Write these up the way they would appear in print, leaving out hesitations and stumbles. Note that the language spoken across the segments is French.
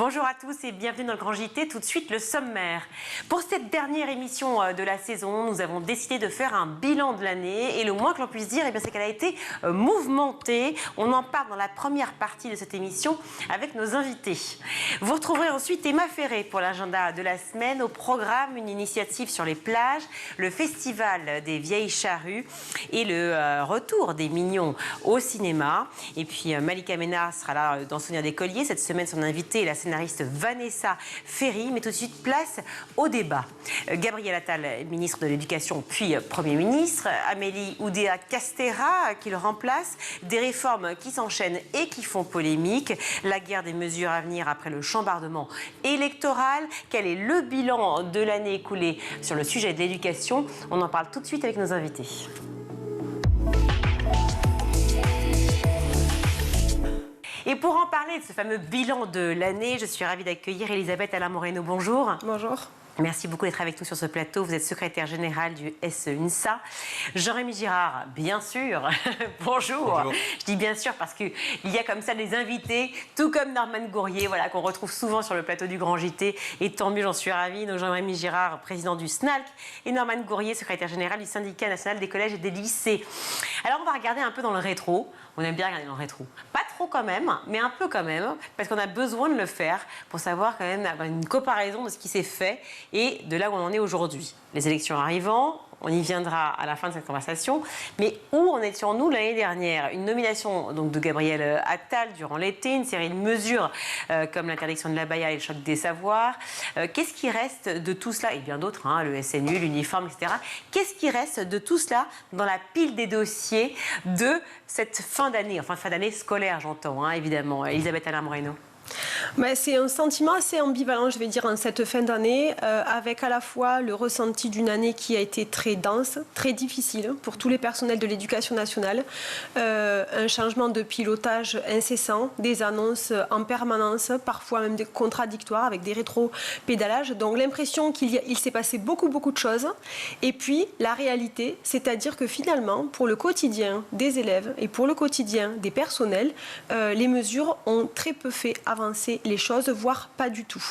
Bonjour à tous et bienvenue dans le Grand JT. Tout de suite, le sommaire. Pour cette dernière émission de la saison, nous avons décidé de faire un bilan de l'année. Et le moins que l'on puisse dire, c'est qu'elle a été mouvementée. On en parle dans la première partie de cette émission avec nos invités. Vous retrouverez ensuite Emma Ferré pour l'agenda de la semaine. Au programme, une initiative sur les plages, le festival des vieilles charrues et le retour des mignons au cinéma. Et puis Malika Ménard sera là dans Sonia des Colliers. Cette semaine, son invitée est la scénariste Vanessa Ferry. Mais tout de suite, place au débat. Gabriel Attal, ministre de l'Éducation puis Premier ministre. Amélie Oudéa-Castéra qui le remplace. Des réformes qui s'enchaînent et qui font polémique. La guerre des mesures à venir après le chambardement électoral. Quel est le bilan de l'année écoulée sur le sujet de l'éducation? On en parle tout de suite avec nos invités. Et pour en parler de ce fameux bilan de l'année, je suis ravie d'accueillir Elisabeth Alain-Moreno. Bonjour. Bonjour. Merci beaucoup d'être avec nous sur ce plateau. Vous êtes secrétaire générale du SEUNSA. Jean-Rémy Girard, bien sûr. Bonjour. Bonjour. Je dis bien sûr parce qu'il y a comme ça des invités, tout comme Norman Gourrier, voilà, qu'on retrouve souvent sur le plateau du Grand JT. Et tant mieux, j'en suis ravie. Donc Jean-Rémy Girard, président du SNALC, et Norman Gourrier, secrétaire général du syndicat national des collèges et des lycées. Alors on va regarder un peu dans le rétro. On aime bien regarder dans le rétro. Pas trop quand même, mais un peu quand même, parce qu'on a besoin de le faire pour savoir quand même avoir une comparaison de ce qui s'est fait et de là où on en est aujourd'hui. Les élections arrivant, on y viendra à la fin de cette conversation, mais où en étions-nous l'année dernière? Une nomination donc, de Gabriel Attal durant l'été, une série de mesures comme l'interdiction de l'abaya et le choc des savoirs. Qu'est-ce qui reste de tout cela? Et bien d'autres, hein, le SNU, l'uniforme, etc. Qu'est-ce qui reste de tout cela dans la pile des dossiers de cette fin d'année, enfin fin d'année scolaire, j'entends, hein, évidemment. Elisabeth Alain-Moreno. C'est un sentiment assez ambivalent, je vais dire, en cette fin d'année, avec à la fois le ressenti d'une année qui a été très dense, très difficile pour tous les personnels de l'éducation nationale, un changement de pilotage incessant, des annonces en permanence, parfois même contradictoires, avec des rétro-pédalages. Donc l'impression qu'il s'est passé beaucoup de choses. Et puis la réalité, c'est-à-dire que finalement, pour le quotidien des élèves et pour le quotidien des personnels, les mesures ont très peu fait avancer les choses, voire pas du tout.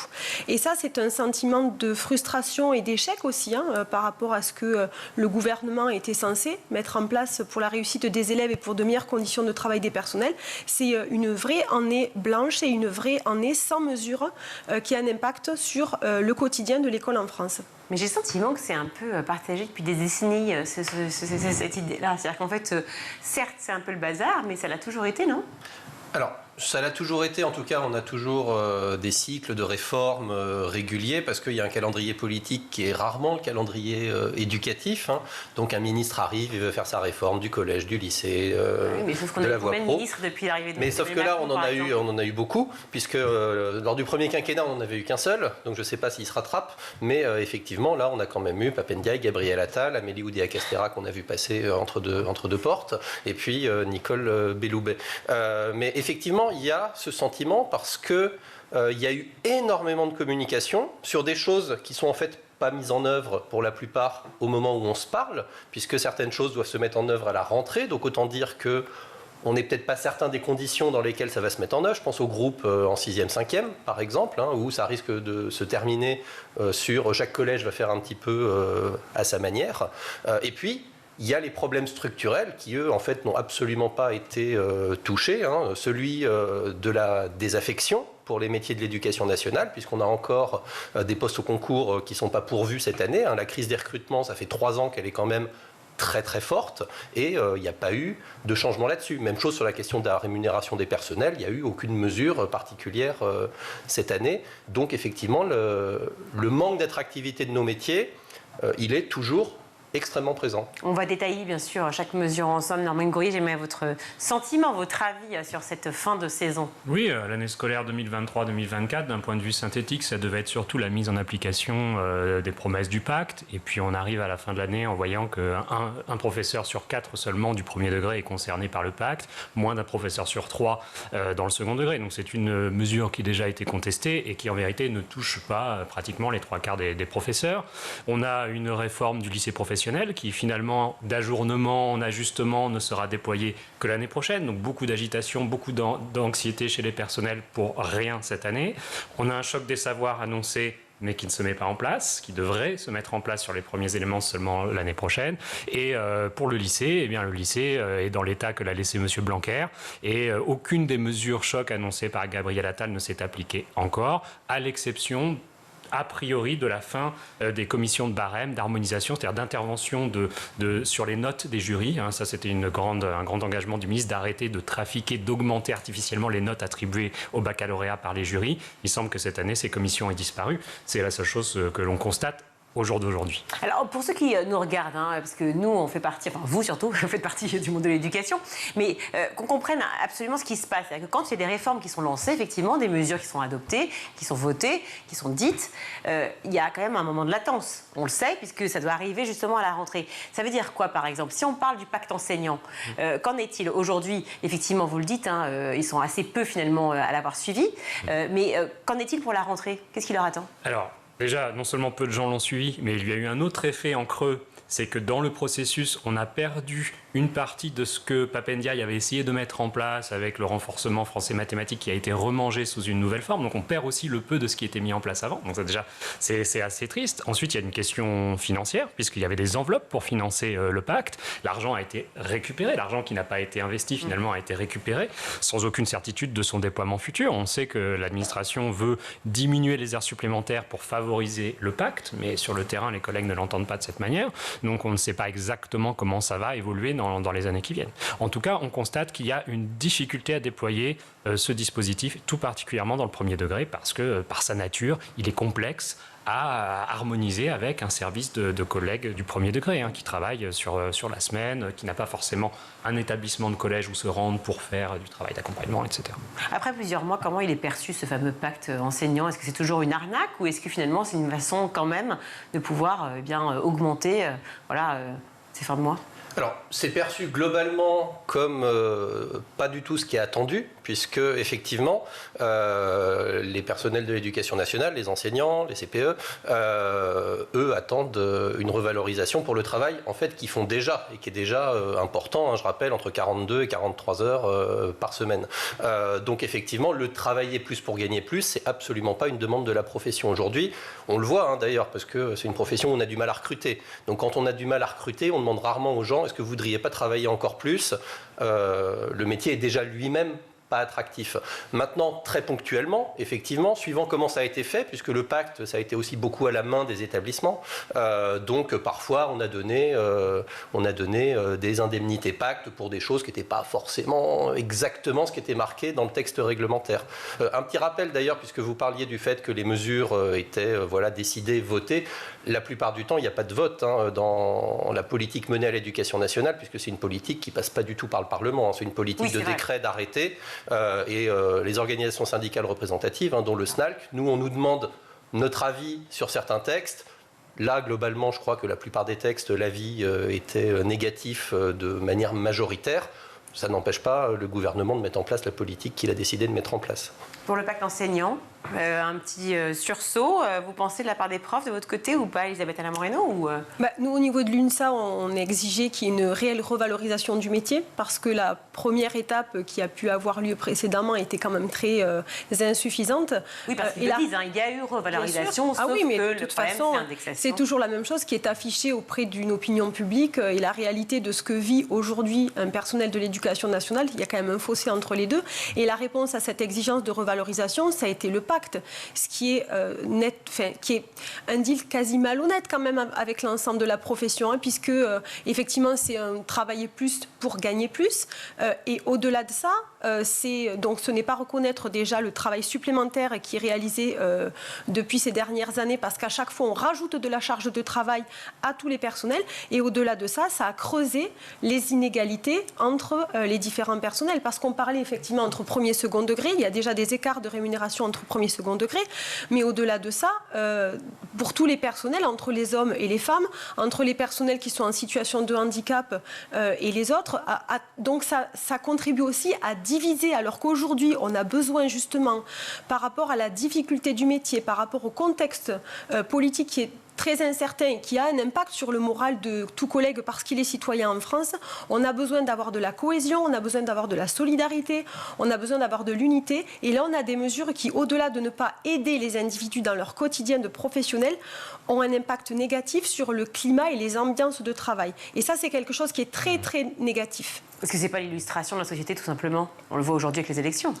Et ça, c'est un sentiment de frustration et d'échec aussi par rapport à ce que le gouvernement était censé mettre en place pour la réussite des élèves et pour de meilleures conditions de travail des personnels. C'est une vraie année blanche et une vraie année sans mesure qui a un impact sur le quotidien de l'école en France. Mais j'ai le sentiment que c'est un peu partagé depuis des décennies, cette idée-là. C'est-à-dire qu'en fait, certes, c'est un peu le bazar, mais ça l'a toujours été, non? Alors, ça l'a toujours été, en tout cas, on a toujours des cycles de réformes réguliers parce qu'il y a un calendrier politique qui est rarement le calendrier éducatif. Hein. Donc un ministre arrive, il veut faire sa réforme du collège, du lycée, oui, mais sauf qu'on de a la eu voie combien de pro. ministres depuis l'arrivée de Mais sauf que là, on en a eu beaucoup, puisque lors du premier quinquennat, on n'en avait eu qu'un seul. Donc je ne sais pas s'il se rattrape, mais effectivement, là, on a quand même eu Pape Ndiaye, Gabriel Attal, Amélie Oudéa-Castéra qu'on a vu passer entre deux portes, et puis Nicole Belloubet. Mais effectivement, il y a ce sentiment parce que il y a eu énormément de communication sur des choses qui sont en fait pas mises en œuvre pour la plupart au moment où on se parle, puisque certaines choses doivent se mettre en œuvre à la rentrée. Donc autant dire que on n'est peut-être pas certain des conditions dans lesquelles ça va se mettre en œuvre. Je pense au groupe en 6e, 5e, par exemple, hein, où ça risque de se terminer sur chaque collège va faire un petit peu à sa manière. Et puis, il y a les problèmes structurels qui, eux, en fait, n'ont absolument pas été touchés. Hein. Celui de la désaffection pour les métiers de l'éducation nationale, puisqu'on a encore des postes au concours qui ne sont pas pourvus cette année. Hein. La crise des recrutements, ça fait 3 ans qu'elle est quand même très forte et il n'y a pas eu de changement là-dessus. Même chose sur la question de la rémunération des personnels, il n'y a eu aucune mesure particulière cette année. Donc effectivement, le manque d'attractivité de nos métiers, il est toujours extrêmement présent. On va détailler bien sûr chaque mesure ensemble. Norman Gourrier, j'aimerais votre sentiment, votre avis sur cette fin de saison. Oui, l'année scolaire 2023-2024, d'un point de vue synthétique, ça devait être surtout la mise en application des promesses du pacte. Et puis on arrive à la fin de l'année en voyant qu'un professeur sur 4 seulement du premier degré est concerné par le pacte, moins d'un professeur sur 3 dans le second degré. Donc c'est une mesure qui a déjà été contestée et qui en vérité ne touche pas pratiquement les 3/4 des professeurs. On a une réforme du lycée professionnel professionnel qui finalement d'ajournement en ajustement ne sera déployé que l'année prochaine. Donc beaucoup d'agitation, beaucoup d'anxiété chez les personnels pour rien cette année. On a un choc des savoirs annoncé mais qui ne se met pas en place, qui devrait se mettre en place sur les premiers éléments seulement l'année prochaine. Et pour le lycée, eh bien, le lycée est dans l'état que l'a laissé M. Blanquer, et aucune des mesures chocs annoncées par Gabriel Attal ne s'est appliquée encore, à l'exception a priori de la fin des commissions de barème, d'harmonisation, c'est-à-dire d'intervention sur les notes des jurys. Hein, ça, c'était un grand engagement du ministre d'arrêter de trafiquer, d'augmenter artificiellement les notes attribuées au baccalauréat par les jurys. Il semble que cette année, ces commissions aient disparu. C'est la seule chose que l'on constate au jour d'aujourd'hui. Alors, pour ceux qui nous regardent, hein, parce que nous, on fait partie, enfin vous surtout, vous faites partie du monde de l'éducation, mais qu'on comprenne absolument ce qui se passe. C'est-à-dire que quand il y a des réformes qui sont lancées, effectivement, des mesures qui sont adoptées, qui sont votées, qui sont dites, il y a quand même un moment de latence. On le sait, puisque ça doit arriver justement à la rentrée. Ça veut dire quoi, par exemple? Si on parle du pacte enseignant, qu'en est-il aujourd'hui? Effectivement, vous le dites, hein, ils sont assez peu finalement à l'avoir suivi, mais qu'en est-il pour la rentrée? Qu'est-ce qui leur attend? Alors, déjà, non seulement peu de gens l'ont suivi, mais il y a eu un autre effet en creux, c'est que dans le processus, on a perdu une partie de ce que Pape Ndiaye avait essayé de mettre en place avec le renforcement français-mathématiques qui a été remangé sous une nouvelle forme. Donc on perd aussi le peu de ce qui était mis en place avant. Donc ça, déjà, c'est assez triste. Ensuite, il y a une question financière, puisqu'il y avait des enveloppes pour financer le pacte. L'argent a été récupéré. L'argent qui n'a pas été investi, finalement, a été récupéré sans aucune certitude de son déploiement futur. On sait que l'administration veut diminuer les heures supplémentaires pour favoriser le pacte, mais sur le terrain, les collègues ne l'entendent pas de cette manière. Donc on ne sait pas exactement comment ça va évoluer dans les années qui viennent. En tout cas, on constate qu'il y a une difficulté à déployer ce dispositif, tout particulièrement dans le premier degré, parce que par sa nature, il est complexe à harmoniser avec un service de collègues du premier degré, hein, qui travaillent sur la semaine, qui n'a pas forcément un établissement de collège où se rendre pour faire du travail d'accompagnement, etc. Après plusieurs mois, comment il est perçu, ce fameux pacte enseignant? Est-ce que c'est toujours une arnaque ou est-ce que finalement c'est une façon quand même de pouvoir augmenter ces fins de mois? Alors, c'est perçu globalement comme pas du tout ce qui est attendu, puisque effectivement, les personnels de l'éducation nationale, les enseignants, les CPE, eux attendent une revalorisation pour le travail en fait qu'ils font déjà et qui est déjà important. Hein, je rappelle, entre 42 et 43 heures par semaine. Donc effectivement, le travailler plus pour gagner plus, c'est absolument pas une demande de la profession aujourd'hui. On le voit d'ailleurs, parce que c'est une profession où on a du mal à recruter. Donc quand on a du mal à recruter, on demande rarement aux gens: est-ce que vous ne voudriez pas travailler encore plus? Le métier est déjà lui-même pas attractif. Maintenant, très ponctuellement, effectivement, suivant comment ça a été fait, puisque le pacte, ça a été aussi beaucoup à la main des établissements, donc parfois on a donné des indemnités pacte pour des choses qui n'étaient pas forcément exactement ce qui était marqué dans le texte réglementaire. Un petit rappel d'ailleurs, puisque vous parliez du fait que les mesures étaient décidées, votées. La plupart du temps, il n'y a pas de vote dans la politique menée à l'éducation nationale, puisque c'est une politique qui ne passe pas du tout par le Parlement. Hein. C'est une politique de décret, d'arrêté. Et les organisations syndicales représentatives, dont le SNALC, nous, on nous demande notre avis sur certains textes. Là, globalement, je crois que la plupart des textes, l'avis était négatif de manière majoritaire. Ça n'empêche pas le gouvernement de mettre en place la politique qu'il a décidé de mettre en place. Pour le pacte enseignant, un petit sursaut, vous pensez de la part des profs de votre côté ou pas, Elisabeth Alain-Moreno ou... Nous, au niveau de l'UNSA, on a exigé qu'il y ait une réelle revalorisation du métier, parce que la première étape qui a pu avoir lieu précédemment était quand même très insuffisante. Oui, parce qu'ils le disent, il y a eu revalorisation, sauf mais que de toute problème, façon, c'est l'indexation. c'est toujours la même chose qui est affichée auprès d'une opinion publique, et la réalité de ce que vit aujourd'hui un personnel de l'éducation nationale, il y a quand même un fossé entre les deux. Et la réponse à cette exigence de revalorisation, ça a été le pacte, ce qui est qui est un deal quasi malhonnête quand même avec l'ensemble de la profession, puisque effectivement c'est un travailler plus pour gagner plus, et au-delà de ça, ce n'est pas reconnaître déjà le travail supplémentaire qui est réalisé depuis ces dernières années, parce qu'à chaque fois on rajoute de la charge de travail à tous les personnels, et au-delà de ça, ça a creusé les inégalités entre les différents personnels, parce qu'on parlait effectivement entre premier et second degré, il y a déjà des écarts de rémunération entre premier et second degré, mais au-delà de ça, pour tous les personnels, entre les hommes et les femmes, entre les personnels qui sont en situation de handicap et les autres, donc ça contribue aussi à diviser, alors qu'aujourd'hui on a besoin justement, par rapport à la difficulté du métier, par rapport au contexte politique qui est très incertain et qui a un impact sur le moral de tout collègue parce qu'il est citoyen en France. On a besoin d'avoir de la cohésion, on a besoin d'avoir de la solidarité, on a besoin d'avoir de l'unité. Et là, on a des mesures qui, au-delà de ne pas aider les individus dans leur quotidien de professionnels, ont un impact négatif sur le climat et les ambiances de travail. Et ça, c'est quelque chose qui est très, très négatif. Parce que ce n'est pas l'illustration de la société, tout simplement. On le voit aujourd'hui avec les élections.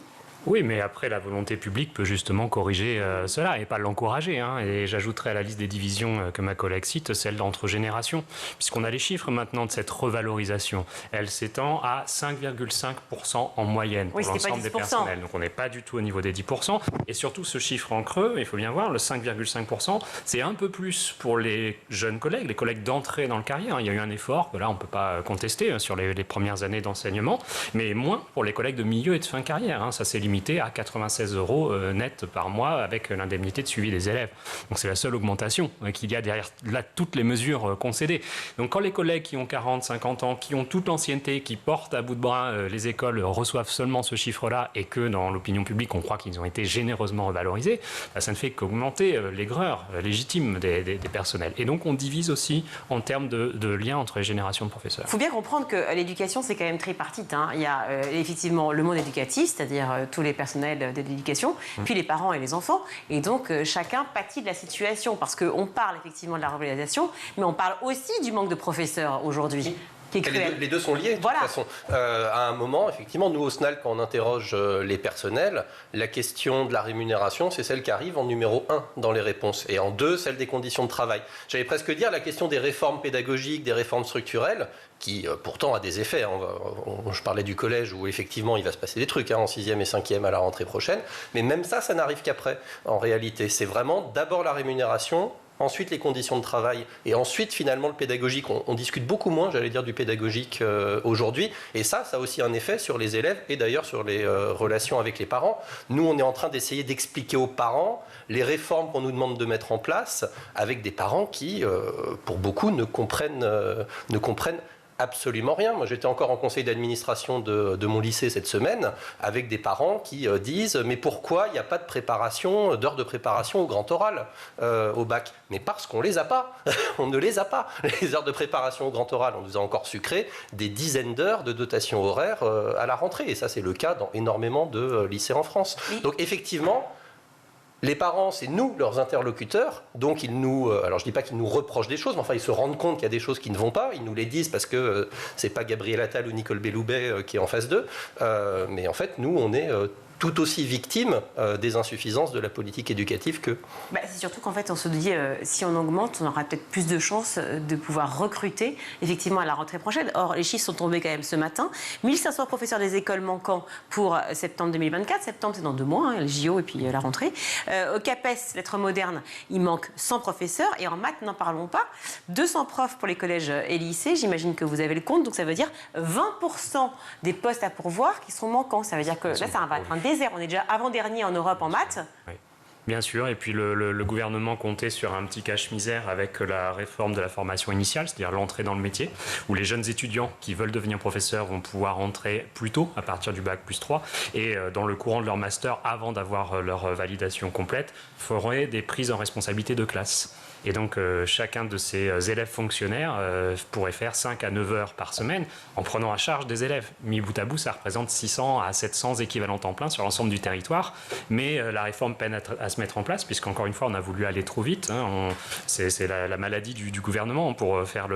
Oui, mais après, la volonté publique peut justement corriger cela et pas l'encourager. Hein. Et j'ajouterai à la liste des divisions que ma collègue cite, celle d'entre générations, puisqu'on a les chiffres maintenant de cette revalorisation. Elle s'étend à 5,5% en moyenne pour l'ensemble des personnels. Donc on n'est pas du tout au niveau des 10%. Et surtout, ce chiffre en creux, il faut bien voir, le 5,5%, c'est un peu plus pour les jeunes collègues, les collègues d'entrée dans le carrière. Il y a eu un effort que là, on ne peut pas contester sur les premières années d'enseignement, mais moins pour les collègues de milieu et de fin de carrière. Hein. Ça, c'est limité à 96 € net par mois avec l'indemnité de suivi des élèves. Donc c'est la seule augmentation qu'il y a derrière là, toutes les mesures concédées. Donc quand les collègues qui ont 40, 50 ans, qui ont toute l'ancienneté, qui portent à bout de bras les écoles, reçoivent seulement ce chiffre-là et que dans l'opinion publique on croit qu'ils ont été généreusement revalorisés, ça ne fait qu'augmenter l'aigreur légitime des personnels. Et donc on divise aussi en termes de lien entre les générations de professeurs. Il faut bien comprendre que l'éducation c'est quand même tripartite. Hein. Il y a effectivement le monde éducatif, c'est-à-dire tous les personnels de l'éducation, puis les parents et les enfants. Et donc, chacun pâtit de la situation parce qu'on parle effectivement de la revalorisation, mais on parle aussi du manque de professeurs aujourd'hui. Les deux sont liés de toute façon. À un moment, effectivement, nous au SNAL, quand on interroge les personnels, la question de la rémunération, c'est celle qui arrive en numéro 1 dans les réponses. Et en 2, celle des conditions de travail. J'allais presque dire la question des réformes pédagogiques, des réformes structurelles, qui pourtant a des effets. Je parlais du collège où effectivement il va se passer des trucs en 6e et 5e à la rentrée prochaine. Mais même ça n'arrive qu'après, en réalité. C'est vraiment d'abord la rémunération, ensuite les conditions de travail et ensuite finalement le pédagogique. On discute beaucoup moins, j'allais dire, du pédagogique aujourd'hui. Et ça a aussi un effet sur les élèves et d'ailleurs sur les relations avec les parents. Nous, on est en train d'essayer d'expliquer aux parents les réformes qu'on nous demande de mettre en place avec des parents qui, pour beaucoup, ne comprennent absolument rien. Moi, j'étais encore en conseil d'administration de mon lycée cette semaine avec des parents qui disent « Mais pourquoi il n'y a pas d'heures de préparation au grand oral au bac ?» Mais parce qu'on ne les a pas. On ne les a pas. Les heures de préparation au grand oral, on nous a encore sucré des dizaines d'heures de dotation horaire à la rentrée. Et ça, c'est le cas dans énormément de lycées en France. Donc, effectivement, les parents, c'est nous, leurs interlocuteurs, donc ils nous... alors je ne dis pas qu'ils nous reprochent des choses, mais enfin ils se rendent compte qu'il y a des choses qui ne vont pas, ils nous les disent parce que c'est pas Gabriel Attal ou Nicole Belloubet qui est en face d'eux, mais en fait nous on est tout aussi victimes des insuffisances de la politique éducative qu'eux. C'est surtout qu'en fait on se dit si on augmente, on aura peut-être plus de chances de pouvoir recruter effectivement à la rentrée prochaine. Or les chiffres sont tombés quand même ce matin. 1500 professeurs des écoles manquants pour septembre 2024. Septembre c'est dans 2 mois, le JO et puis la rentrée. Au CAPES, lettres modernes, il manque 100 professeurs et en maths, n'en parlons pas. 200 profs pour les collèges et lycées, j'imagine que vous avez le compte, donc ça veut dire 20% des postes à pourvoir qui seront manquants. Ça veut dire que là ça va être un désert. On est déjà avant-dernier en Europe en maths. Oui. Bien sûr, et puis le gouvernement comptait sur un petit cache-misère avec la réforme de la formation initiale, c'est-à-dire l'entrée dans le métier, où les jeunes étudiants qui veulent devenir professeurs vont pouvoir entrer plus tôt, à partir du bac +3, et dans le courant de leur master, avant d'avoir leur validation complète, feraient des prises en responsabilité de classe. Et donc, chacun de ces élèves fonctionnaires pourrait faire 5 à 9 heures par semaine en prenant à charge des élèves. Mis bout à bout, ça représente 600 à 700 équivalents temps plein sur l'ensemble du territoire. Mais la réforme peine à se mettre en place, puisqu'encore une fois, on a voulu aller trop vite. Hein. C'est la maladie du gouvernement pour faire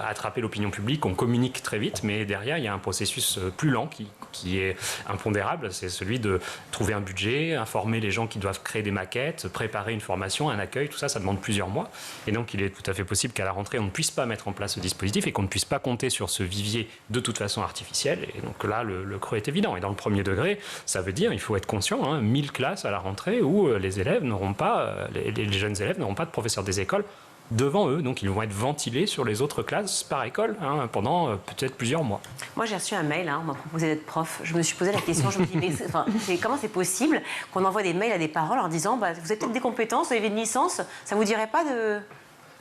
attraper l'opinion publique. On communique très vite, mais derrière, il y a un processus plus lent qui est impondérable. C'est celui de trouver un budget, informer les gens qui doivent créer des maquettes, préparer une formation, un accueil, tout ça, ça demande plusieurs mois. Et donc, il est tout à fait possible qu'à la rentrée, on ne puisse pas mettre en place ce dispositif et qu'on ne puisse pas compter sur ce vivier de toute façon artificiel. Et donc là, le creux est évident. Et dans le premier degré, ça veut dire, il faut être conscient, 1000 classes à la rentrée où les élèves n'auront pas, les jeunes élèves n'auront pas de professeurs des écoles devant eux, donc ils vont être ventilés sur les autres classes par école pendant peut-être plusieurs mois. Moi j'ai reçu un mail, on m'a proposé d'être prof, je me suis posé la question, je me dis mais comment c'est possible qu'on envoie des mails à des parents leur disant vous avez peut-être des compétences, vous avez une licence, ça vous dirait pas de...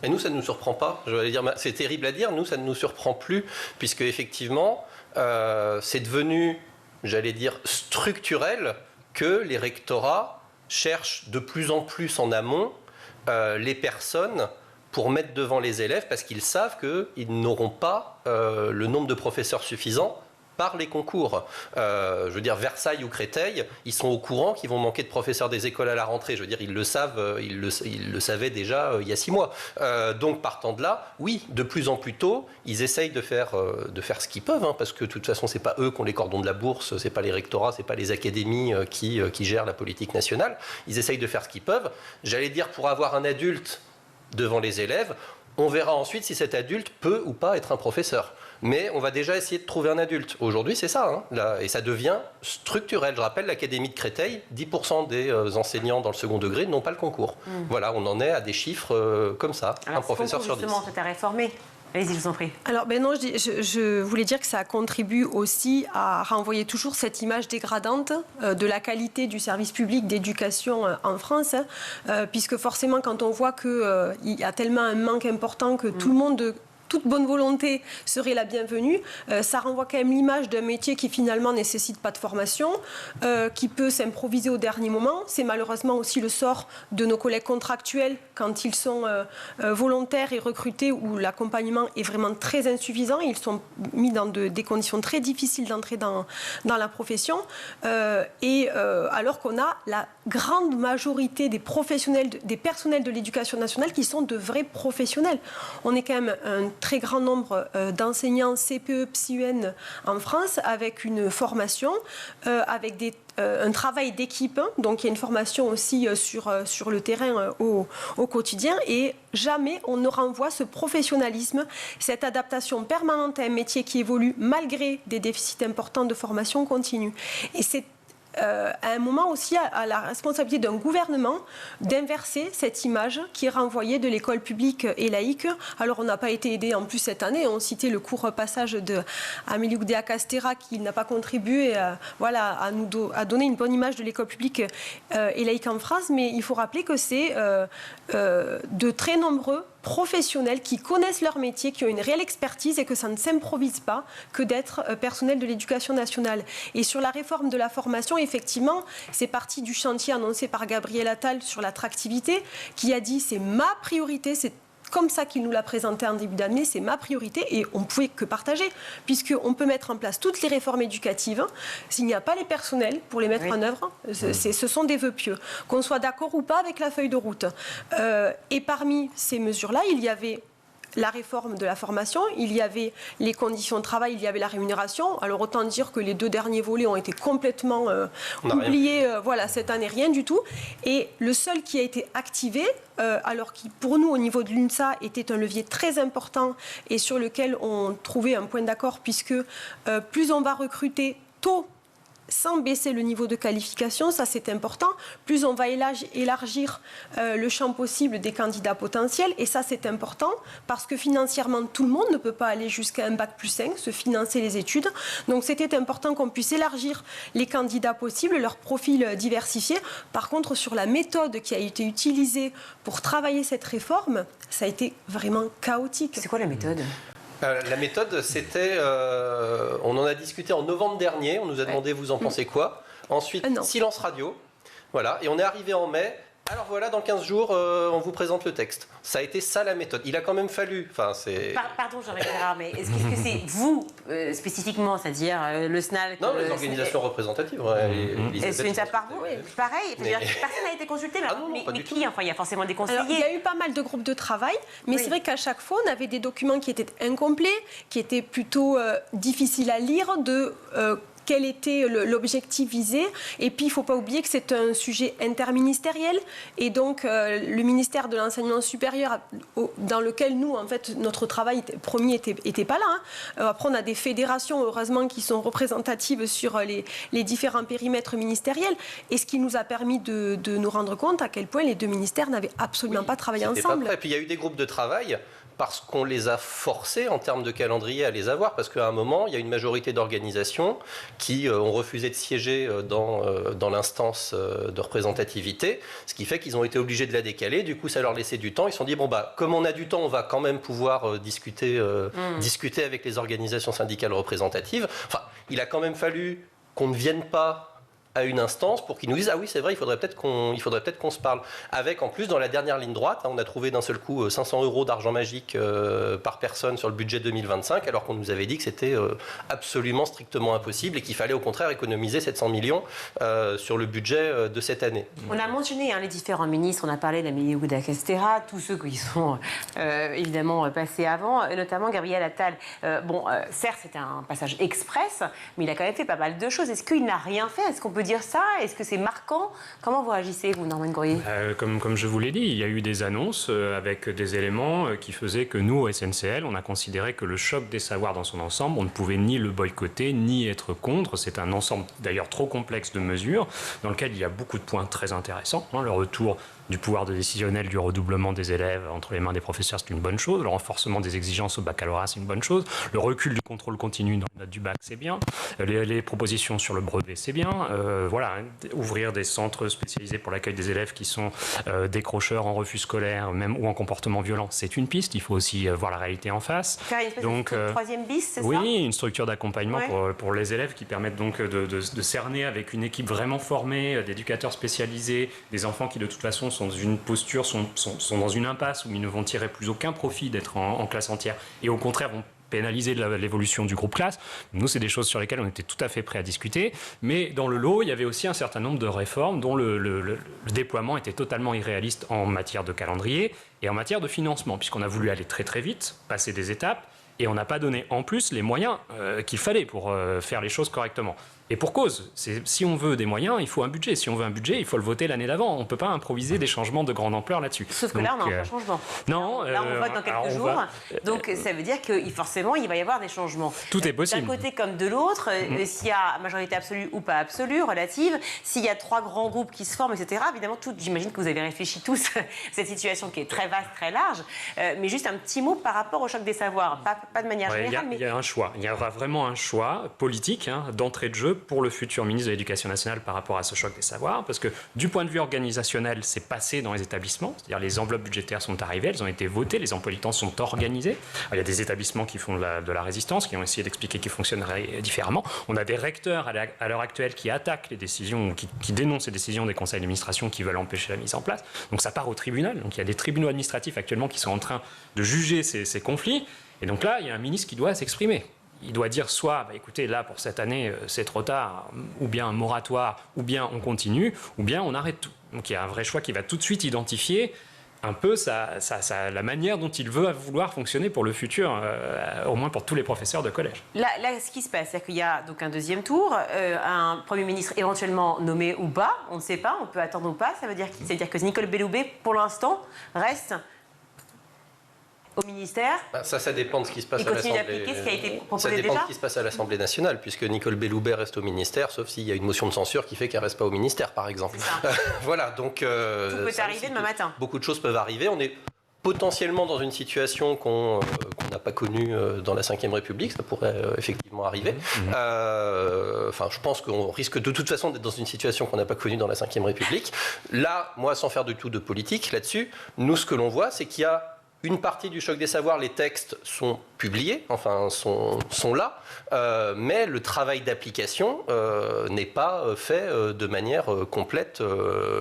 Et nous ça ne nous surprend pas, je vais dire, c'est terrible à dire, nous ça ne nous surprend plus, puisque effectivement c'est devenu, j'allais dire, structurel que les rectorats cherchent de plus en plus en amont les personnes pour mettre devant les élèves parce qu'ils savent qu'ils n'auront pas le nombre de professeurs suffisant par les concours. Je veux dire, Versailles ou Créteil, ils sont au courant qu'ils vont manquer de professeurs des écoles à la rentrée. Je veux dire, ils le savent, ils le savaient déjà il y a 6 mois. Donc, partant de là, oui, de plus en plus tôt, ils essayent de faire ce qu'ils peuvent, hein, parce que de toute façon, c'est pas eux qui ont les cordons de la bourse, c'est pas les rectorats, c'est pas les académies qui gèrent la politique nationale. Ils essayent de faire ce qu'ils peuvent. J'allais dire, pour avoir un adulte devant les élèves, on verra ensuite si cet adulte peut ou pas être un professeur. Mais on va déjà essayer de trouver un adulte. Aujourd'hui, c'est ça, hein, là, et ça devient structurel. Je rappelle, l'Académie de Créteil, 10% des enseignants dans le second degré n'ont pas le concours. Voilà, on en est à des chiffres comme ça, alors, un professeur sur 10. Justement, c'est à réformer. Allez-y, je vous en prie. Alors, non, je voulais dire que ça contribue aussi à renvoyer toujours cette image dégradante de la qualité du service public d'éducation en France, puisque forcément, quand on voit qu'il y a tellement un manque important que tout le monde... toute bonne volonté serait la bienvenue. Ça renvoie quand même l'image d'un métier qui finalement nécessite pas de formation, qui peut s'improviser au dernier moment. C'est malheureusement aussi le sort de nos collègues contractuels quand ils sont volontaires et recrutés où l'accompagnement est vraiment très insuffisant. Ils sont mis dans des conditions très difficiles d'entrer dans la profession. Alors qu'on a la grande majorité des professionnels, des personnels de l'éducation nationale qui sont de vrais professionnels. On est quand même un très grand nombre d'enseignants CPE, PsyUN en France avec une formation, avec un travail d'équipe. Donc il y a une formation aussi sur le terrain au quotidien et jamais on ne renvoie ce professionnalisme, cette adaptation permanente à un métier qui évolue malgré des déficits importants de formation continue. Et c'est à un moment aussi à la responsabilité d'un gouvernement d'inverser cette image qui est renvoyée de l'école publique et laïque. Alors on n'a pas été aidé en plus cette année, on citait le court passage d'Amélie Oudéa-Castéra qui n'a pas contribué à donner une bonne image de l'école publique et laïque en France, mais il faut rappeler que c'est de très nombreux professionnels qui connaissent leur métier, qui ont une réelle expertise et que ça ne s'improvise pas que d'être personnel de l'éducation nationale. Et sur la réforme de la formation, effectivement, c'est parti du chantier annoncé par Gabriel Attal sur l'attractivité, qui a dit c'est ma priorité, c'est comme ça qu'il nous l'a présenté en début d'année, c'est ma priorité et on ne pouvait que partager, puisqu'on peut mettre en place toutes les réformes éducatives. S'il n'y a pas les personnels pour les mettre en œuvre, ce sont des vœux pieux. Qu'on soit d'accord ou pas avec la feuille de route. Et parmi ces mesures-là, il y avait la réforme de la formation, il y avait les conditions de travail, il y avait la rémunération. Alors autant dire que les 2 derniers volets ont été complètement oubliés. Cette année, rien du tout. Et le seul qui a été activé, alors qui pour nous au niveau de l'UNSA était un levier très important et sur lequel on trouvait un point d'accord, puisque plus on va recruter tôt, sans baisser le niveau de qualification, ça c'est important, plus on va élargir le champ possible des candidats potentiels, et ça c'est important, parce que financièrement tout le monde ne peut pas aller jusqu'à un bac+5, se financer les études, donc c'était important qu'on puisse élargir les candidats possibles, leur profil diversifié. Par contre, sur la méthode qui a été utilisée pour travailler cette réforme, ça a été vraiment chaotique. C'est quoi la méthode ? La méthode, c'était... on en a discuté en novembre dernier, on nous a demandé vous en pensez quoi. Ensuite, silence radio. Voilà, et on est arrivé en mai. Alors voilà, dans 15 jours, on vous présente le texte. Ça a été ça la méthode. Il a quand même fallu... Pardon, Jean-Marie Gérard, mais est-ce que c'est vous, spécifiquement, c'est-à-dire le SNALC... Non, les organisations représentatives. C'est une table par vous. Pareil, personne n'a été consulté, mais qui ? Enfin, il y a forcément des conseillers. Alors, il y a eu pas mal de groupes de travail, mais c'est vrai qu'à chaque fois, on avait des documents qui étaient incomplets, qui étaient plutôt difficiles à lire, quel était l'objectif visé. Et puis, il ne faut pas oublier que c'est un sujet interministériel. Et donc, le ministère de l'Enseignement supérieur, dans lequel nous, en fait, notre travail premier était pas là. Après, on a des fédérations, heureusement, qui sont représentatives sur les différents périmètres ministériels. Et ce qui nous a permis de nous rendre compte à quel point les 2 ministères n'avaient absolument pas travaillé ensemble. Et puis, il y a eu des groupes de travail parce qu'on les a forcés en termes de calendrier à les avoir, parce qu'à un moment, il y a une majorité d'organisations qui ont refusé de siéger dans l'instance de représentativité, ce qui fait qu'ils ont été obligés de la décaler. Du coup, ça leur laissait du temps. Ils se sont dit, comme on a du temps, on va quand même pouvoir discuter avec les organisations syndicales représentatives. Enfin, il a quand même fallu qu'on ne vienne pas à une instance pour qu'ils nous disent « Ah oui, c'est vrai, il faudrait peut-être qu'on se parle ». Avec, en plus, dans la dernière ligne droite, on a trouvé d'un seul coup 500 € d'argent magique par personne sur le budget 2025, alors qu'on nous avait dit que c'était absolument strictement impossible et qu'il fallait au contraire économiser 700 millions sur le budget de cette année. On a mentionné les différents ministres, on a parlé d'Amélie Oudéa-Castéra, tous ceux qui sont évidemment passés avant, notamment Gabriel Attal. Certes, c'était un passage express, mais il a quand même fait pas mal de choses. Est-ce qu'il n'a rien fait? Est-ce qu'on peut dire ça? Est-ce que c'est marquant? Comment vous réagissez, vous, Norman Gourrier? Comme je vous l'ai dit, il y a eu des annonces avec des éléments qui faisaient que nous, au SNCL, on a considéré que le choc des savoirs dans son ensemble, on ne pouvait ni le boycotter, ni être contre. C'est un ensemble d'ailleurs trop complexe de mesures dans lequel il y a beaucoup de points très intéressants. Le retour du pouvoir décisionnel, du redoublement des élèves entre les mains des professeurs, c'est une bonne chose. Le renforcement des exigences au baccalauréat, c'est une bonne chose. Le recul du contrôle continu dans la note du bac, c'est bien. Les propositions sur le brevet, c'est bien. Ouvrir des centres spécialisés pour l'accueil des élèves qui sont décrocheurs en refus scolaire, même ou en comportement violent, c'est une piste. Il faut aussi voir la réalité en face. Faire une espèce de troisième bis, c'est ça? Oui, une structure d'accompagnement pour les élèves qui permettent donc de cerner avec une équipe vraiment formée, d'éducateurs spécialisés, des enfants qui de toute façon sont dans une posture, sont dans une impasse où ils ne vont tirer plus aucun profit d'être en classe entière et au contraire vont pénaliser l'évolution du groupe classe. Nous, c'est des choses sur lesquelles on était tout à fait prêts à discuter. Mais dans le lot, il y avait aussi un certain nombre de réformes dont le déploiement était totalement irréaliste en matière de calendrier et en matière de financement, puisqu'on a voulu aller très très vite, passer des étapes, et on n'a pas donné en plus les moyens qu'il fallait pour faire les choses correctement. Et pour cause, si on veut des moyens, il faut un budget. Si on veut un budget, il faut le voter l'année d'avant. On ne peut pas improviser des changements de grande ampleur là-dessus. Sauf que là, on n'a pas de changement. Non. Là, on vote dans quelques jours. Donc, ça veut dire que forcément, il va y avoir des changements. Tout est possible. D'un côté comme de l'autre, s'il y a majorité absolue ou pas absolue, relative, s'il y a 3 grands groupes qui se forment, etc., évidemment, j'imagine que vous avez réfléchi tous à cette situation qui est très vaste, très large. Mais juste un petit mot par rapport au choc des savoirs. Pas de manière générale. Il y a un choix. Il y aura vraiment un choix politique d'entrée de jeu pour le futur ministre de l'Éducation nationale par rapport à ce choc des savoirs, parce que du point de vue organisationnel, c'est passé dans les établissements, c'est-à-dire les enveloppes budgétaires sont arrivées, elles ont été votées, les emplois du temps sont organisés. Alors, il y a des établissements qui font de la résistance, qui ont essayé d'expliquer qu'ils fonctionneraient différemment. On a des recteurs à l'heure actuelle qui attaquent les décisions, qui dénoncent les décisions des conseils d'administration qui veulent empêcher la mise en place. Donc ça part au tribunal. Donc il y a des tribunaux administratifs actuellement qui sont en train de juger ces conflits. Et donc là, il y a un ministre qui doit s'exprimer. Il doit dire soit, écoutez, là, pour cette année, c'est trop tard, ou bien un moratoire, ou bien on continue, ou bien on arrête tout. Donc il y a un vrai choix qui va tout de suite identifier un peu la manière dont il veut vouloir fonctionner pour le futur, au moins pour tous les professeurs de collège. Là, ce qui se passe, c'est qu'il y a donc un deuxième tour, un Premier ministre éventuellement nommé ou pas, on ne sait pas, on peut attendre ou pas. Ça veut dire que Nicole Belloubet, pour l'instant, reste au ministère. Ça dépend de ce qui se passe à l'Assemblée. Il continue d'appliquer ce qui a été proposé déjà. Ça dépend de ce qui se passe à l'Assemblée nationale, puisque Nicole Belloubet reste au ministère, sauf s'il y a une motion de censure qui fait qu'elle ne reste pas au ministère, par exemple. Voilà, donc... Tout peut arriver demain matin. Beaucoup de choses peuvent arriver. On est potentiellement dans une situation qu'on n'a pas connue dans la Ve République, ça pourrait effectivement arriver. Je pense qu'on risque de toute façon d'être dans une situation qu'on n'a pas connue dans la Ve République. Là, moi, sans faire du tout de politique là-dessus, nous, ce que l'on voit, c'est qu'il y a une partie du choc des savoirs, les textes sont publiés, sont là, mais le travail d'application n'est pas fait de manière complète,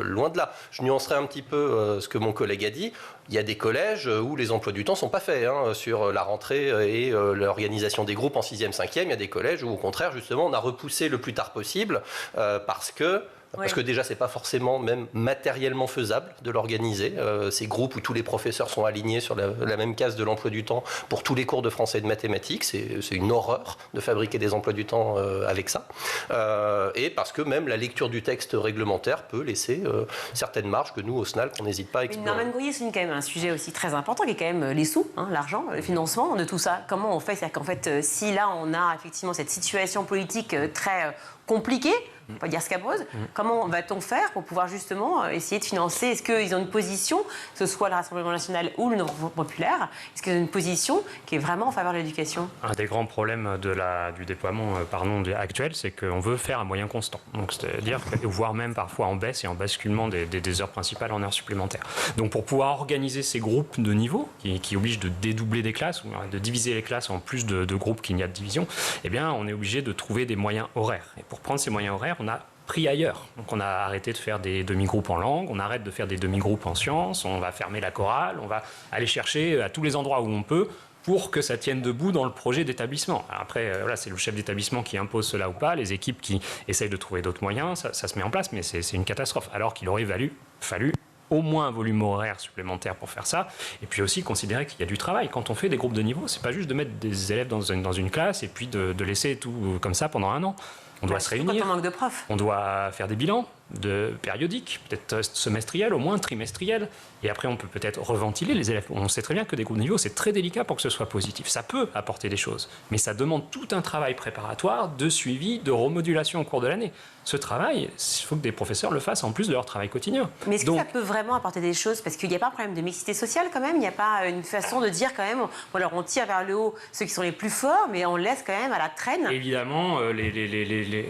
loin de là. Je nuancerai un petit peu ce que mon collègue a dit. Il y a des collèges où les emplois du temps ne sont pas faits sur la rentrée et l'organisation des groupes en 6e, 5e. Il y a des collèges où, au contraire, justement, on a repoussé le plus tard possible parce que déjà, c'est pas forcément même matériellement faisable de l'organiser. Ces groupes où tous les professeurs sont alignés sur la même case de l'emploi du temps pour tous les cours de français et de mathématiques, c'est une horreur de fabriquer des emplois du temps avec ça. Et parce que même la lecture du texte réglementaire peut laisser certaines marges que nous, au SNAL, qu'on n'hésite pas à explorer. Norman Gourrier, c'est quand même un sujet aussi très important, qui est quand même les sous, l'argent, le financement de tout ça. Comment on fait? C'est-à-dire qu'en fait, si là, on a effectivement cette situation politique très compliquée, on va dire scabreuse, comment va-t-on faire pour pouvoir justement essayer de financer? Est-ce qu'ils ont une position, que ce soit le Rassemblement national ou le Front populaire, est-ce qu'ils ont une position qui est vraiment en faveur de l'éducation? Un des grands problèmes du déploiement actuel, c'est qu'on veut faire un moyen constant. Donc, c'est-à-dire, voire même parfois en baisse et en basculement des heures principales en heures supplémentaires. Donc pour pouvoir organiser ces groupes de niveau, qui obligent de dédoubler des classes, ou de diviser les classes en plus de groupes qu'il n'y a de division, eh bien on est obligé de trouver des moyens horaires. Et pour prendre ces moyens horaires, on a pris ailleurs. Donc on a arrêté de faire des demi-groupes en langue, on arrête de faire des demi-groupes en sciences, on va fermer la chorale, on va aller chercher à tous les endroits où on peut pour que ça tienne debout dans le projet d'établissement. Alors après, voilà, c'est le chef d'établissement qui impose cela ou pas, les équipes qui essayent de trouver d'autres moyens, ça se met en place, mais c'est une catastrophe. Alors qu'il aurait fallu au moins un volume horaire supplémentaire pour faire ça, et puis aussi considérer qu'il y a du travail. Quand on fait des groupes de niveau, c'est pas juste de mettre des élèves dans une classe et puis de laisser tout comme ça pendant un an. On doit se réunir, quand on manque de profs. On doit faire des bilans périodiques, peut-être semestriels, au moins trimestriels, et après on peut peut-être reventiler les élèves. On sait très bien que des groupes de niveau, c'est très délicat pour que ce soit positif. Ça peut apporter des choses, mais ça demande tout un travail préparatoire, de suivi, de remodulation au cours de l'année. Ce travail, il faut que des professeurs le fassent en plus de leur travail quotidien. Mais est-ce que ça peut vraiment apporter des choses? Parce qu'il n'y a pas un problème de mixité sociale quand même, il n'y a pas une façon de dire quand même, alors on tire vers le haut ceux qui sont les plus forts, mais on laisse quand même à la traîne. Évidemment,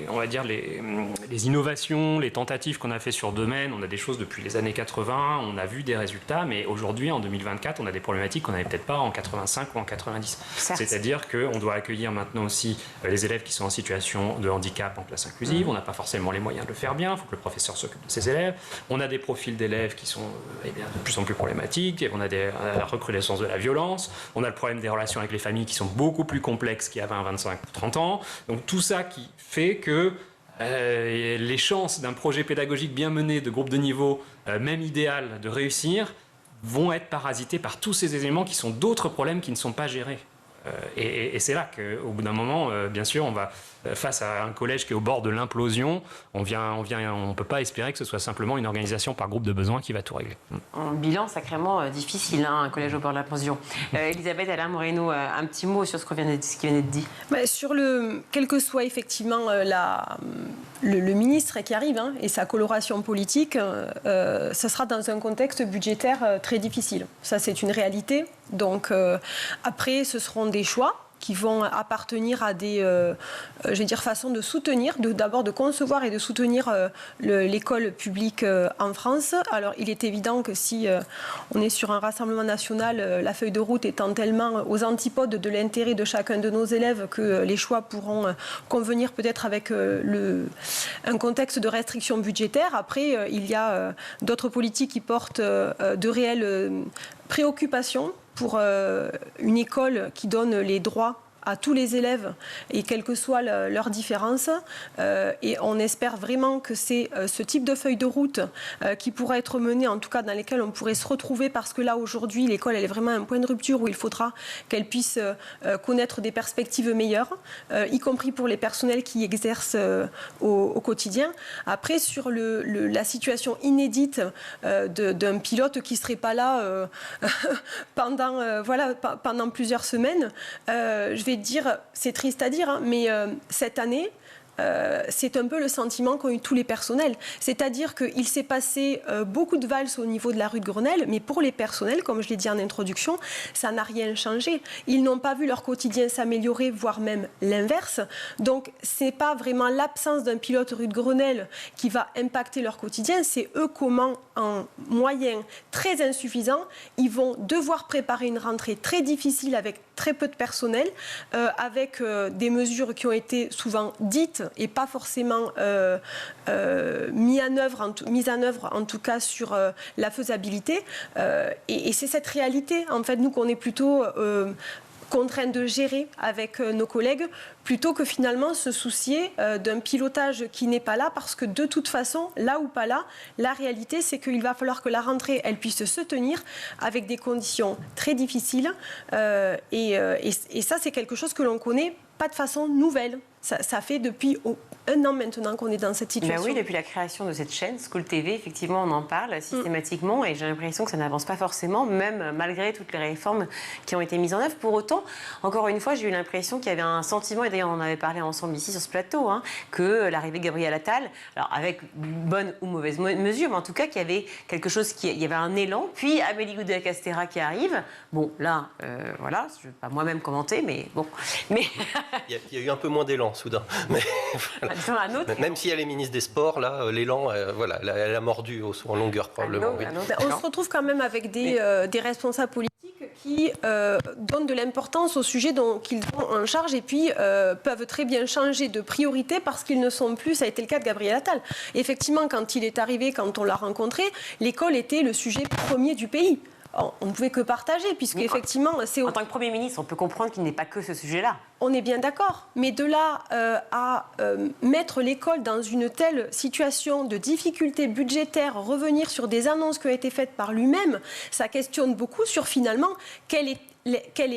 on va dire les innovations, les tentatives qu'on a fait sur domaine, on a des choses depuis les années 80, on a vu des résultats, mais aujourd'hui, en 2024, on a des problématiques qu'on n'avait peut-être pas en 85 ou en 90. Certes. C'est-à-dire qu'on doit accueillir maintenant aussi les élèves qui sont en situation de handicap en classe inclusive, on n'a pas forcément les moyens de le faire bien, il faut que le professeur s'occupe de ses élèves, on a des profils d'élèves qui sont de plus en plus problématiques, et on a la recrudescence de la violence, on a le problème des relations avec les familles qui sont beaucoup plus complexes qu'il y a 20, 25 ou 30 ans, donc tout ça qui fait que les chances d'un projet pédagogique bien mené de groupe de niveau, même idéal, de réussir, vont être parasités par tous ces éléments qui sont d'autres problèmes qui ne sont pas gérés. Et c'est là qu'au bout d'un moment, bien sûr, on va face à un collège qui est au bord de l'implosion, on ne peut pas espérer que ce soit simplement une organisation par groupe de besoins qui va tout régler. Un bilan sacrément difficile, un collège au bord de l'implosion. Elisabeth Alain Moreno, un petit mot sur ce qui vient d'être dit. Quel que soit effectivement le ministre qui arrive et sa coloration politique, ça sera dans un contexte budgétaire très difficile. Ça, c'est une réalité. Donc après, ce seront des choix qui vont appartenir à des façons de soutenir, d'abord de concevoir et de soutenir l'école publique en France. Alors, il est évident que si on est sur un rassemblement national, la feuille de route étant tellement aux antipodes de l'intérêt de chacun de nos élèves que les choix pourront convenir peut-être avec un contexte de restriction budgétaire. Après, il y a d'autres politiques qui portent de réelles préoccupations pour une école qui donne les droits à tous les élèves et quelles que soient leurs différences. Et on espère vraiment que c'est ce type de feuille de route qui pourra être menée, en tout cas dans lesquelles on pourrait se retrouver, parce que là aujourd'hui l'école elle est vraiment à un point de rupture où il faudra qu'elle puisse connaître des perspectives meilleures, y compris pour les personnels qui exercent au quotidien. Après, sur la situation inédite d'un pilote qui ne serait pas là pendant plusieurs semaines, je vais dire, c'est triste à dire, mais cette année, c'est un peu le sentiment qu'ont eu tous les personnels. C'est-à-dire qu'il s'est passé beaucoup de valses au niveau de la rue de Grenelle, mais pour les personnels, comme je l'ai dit en introduction, ça n'a rien changé. Ils n'ont pas vu leur quotidien s'améliorer, voire même l'inverse. Donc, ce n'est pas vraiment l'absence d'un pilote rue de Grenelle qui va impacter leur quotidien, c'est eux comment, en moyens très insuffisants, ils vont devoir préparer une rentrée très difficile avec très peu de personnel, avec des mesures qui ont été souvent dites et pas forcément mises en œuvre, en tout cas sur la faisabilité. Et c'est cette réalité, en fait, nous, qu'on est plutôt contraints de gérer avec nos collègues, plutôt que finalement se soucier d'un pilotage qui n'est pas là, parce que de toute façon, là ou pas là, la réalité, c'est qu'il va falloir que la rentrée, elle puisse se tenir avec des conditions très difficiles. Et ça, c'est quelque chose que l'on connaît pas de façon nouvelle. Ça fait depuis 1 an maintenant qu'on est dans cette situation. Ben oui, depuis la création de cette chaîne, School TV, effectivement, on en parle systématiquement et j'ai l'impression que ça n'avance pas forcément, même malgré toutes les réformes qui ont été mises en œuvre. Pour autant, encore une fois, j'ai eu l'impression qu'il y avait un sentiment, et d'ailleurs on en avait parlé ensemble ici sur ce plateau, que l'arrivée de Gabriel Attal, alors avec bonne ou mauvaise mesure, mais en tout cas qu'il y avait quelque chose, il y avait un élan, puis Amélie Oudéa-Castéra qui arrive. Bon, là, voilà, je ne vais pas moi-même commenter, mais bon. Mais il y a eu un peu moins d'élan, soudain. Mais, voilà. Même si elle est ministre des Sports, là, l'élan, elle a mordu en longueur, probablement. On se retrouve quand même avec des responsables politiques qui donnent de l'importance au sujet qu'ils ont en charge et puis peuvent très bien changer de priorité parce qu'ils ne sont plus, ça a été le cas de Gabriel Attal. Effectivement, quand il est arrivé, quand on l'a rencontré, l'école était le sujet premier du pays. On ne pouvait que partager, puisque effectivement... En tant que Premier ministre, on peut comprendre qu'il n'est pas que ce sujet-là. On est bien d'accord, mais de là à mettre l'école dans une telle situation de difficulté budgétaire, revenir sur des annonces qui ont été faites par lui-même, ça questionne beaucoup sur finalement quel est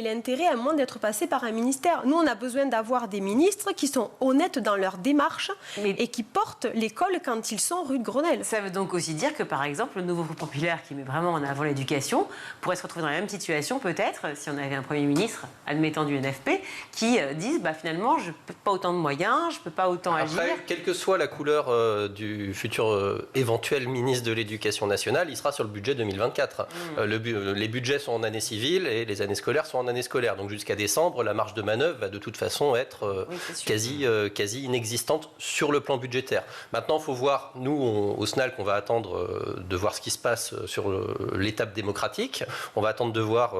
l'intérêt à un moment d'être passé par un ministère. Nous, on a besoin d'avoir des ministres qui sont honnêtes dans leur démarche et qui portent l'école quand ils sont rue de Grenelle. Ça veut donc aussi dire que, par exemple, le nouveau Front populaire qui met vraiment en avant l'éducation pourrait se retrouver dans la même situation, peut-être, si on avait un Premier ministre, admettant du NFP, qui disent finalement, je ne peux pas autant de moyens, je ne peux pas autant agir. Après, quelle que soit la couleur du futur éventuel ministre de l'Éducation nationale, il sera sur le budget 2024. Les budgets sont en année civile et les années scolaires sont en année scolaire. Donc jusqu'à décembre, la marge de manœuvre va de toute façon être quasi inexistante sur le plan budgétaire. Maintenant, il faut voir, nous, au SNALC, on va attendre de voir ce qui se passe sur l'étape démocratique. On va attendre de voir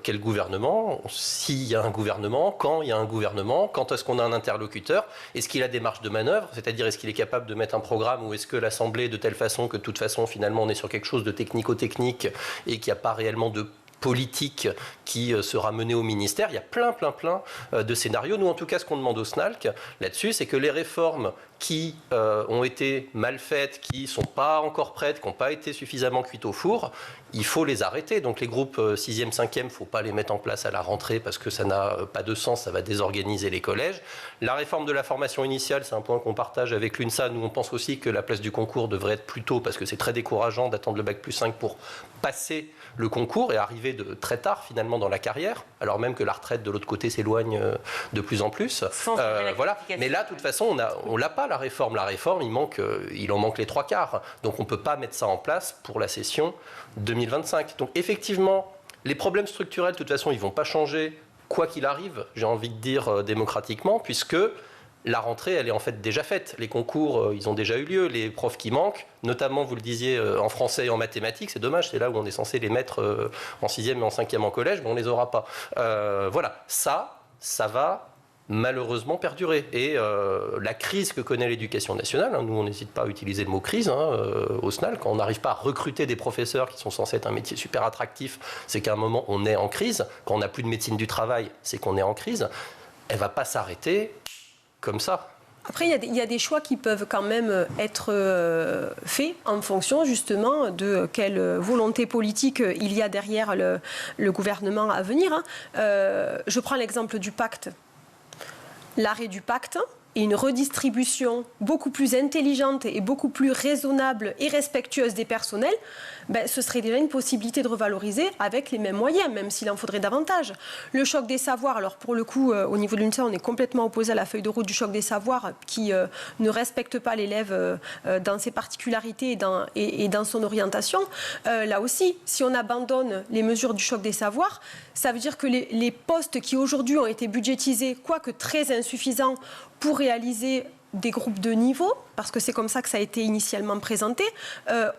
quel gouvernement, s'il y a un gouvernement, quand il y a un gouvernement, quand est-ce qu'on a un interlocuteur, est-ce qu'il a des marges de manœuvre, c'est-à-dire est-ce qu'il est capable de mettre un programme ou est-ce que l'Assemblée est de telle façon que de toute façon, finalement, on est sur quelque chose de technico-technique et qu'il n'y a pas réellement de politique qui sera menée au ministère. Il y a plein de scénarios. Nous, en tout cas, ce qu'on demande au SNALC là-dessus, c'est que les réformes qui ont été mal faites, qui ne sont pas encore prêtes, qui n'ont pas été suffisamment cuites au four, il faut les arrêter. Donc les groupes 6e, 5e, il ne faut pas les mettre en place à la rentrée parce que ça n'a pas de sens, ça va désorganiser les collèges. La réforme de la formation initiale, c'est un point qu'on partage avec l'UNSA. Nous, on pense aussi que la place du concours devrait être plus tôt parce que c'est très décourageant d'attendre le bac plus 5 pour passer le concours et arriver de très tard finalement dans la carrière, alors même que la retraite de l'autre côté s'éloigne de plus en plus. Voilà. Mais là, de toute façon, on l'a pas la réforme. La réforme, il en manque les 3/4. Donc on ne peut pas mettre ça en place pour la session 2025. Donc effectivement, les problèmes structurels, de toute façon, ils ne vont pas changer quoi qu'il arrive, j'ai envie de dire démocratiquement, puisque la rentrée, elle est en fait déjà faite. Les concours, ils ont déjà eu lieu. Les profs qui manquent, notamment, vous le disiez, en français et en mathématiques, c'est dommage, c'est là où on est censé les mettre en 6e et en 5e en collège, mais on ne les aura pas. Voilà, ça va malheureusement perdurer. Et la crise que connaît l'éducation nationale, nous on n'hésite pas à utiliser le mot crise au SNALC, quand on n'arrive pas à recruter des professeurs qui sont censés être un métier super attractif, c'est qu'à un moment on est en crise. Quand on n'a plus de médecine du travail, c'est qu'on est en crise. Elle ne va pas s'arrêter comme ça. Après, il y a des choix qui peuvent quand même être faits en fonction justement de quelle volonté politique il y a derrière le gouvernement à venir. Je prends l'exemple du pacte. L'arrêt du pacte et une redistribution beaucoup plus intelligente et beaucoup plus raisonnable et respectueuse des personnels, ce serait déjà une possibilité de revaloriser avec les mêmes moyens, même s'il en faudrait davantage. Le choc des savoirs, alors pour le coup, au niveau de l'UNSA, on est complètement opposé à la feuille de route du choc des savoirs qui ne respecte pas l'élève dans ses particularités et dans son orientation. Là aussi, si on abandonne les mesures du choc des savoirs, ça veut dire que les postes qui aujourd'hui ont été budgétisés, quoique très insuffisants, pour réaliser des groupes de niveau, parce que c'est comme ça que ça a été initialement présenté,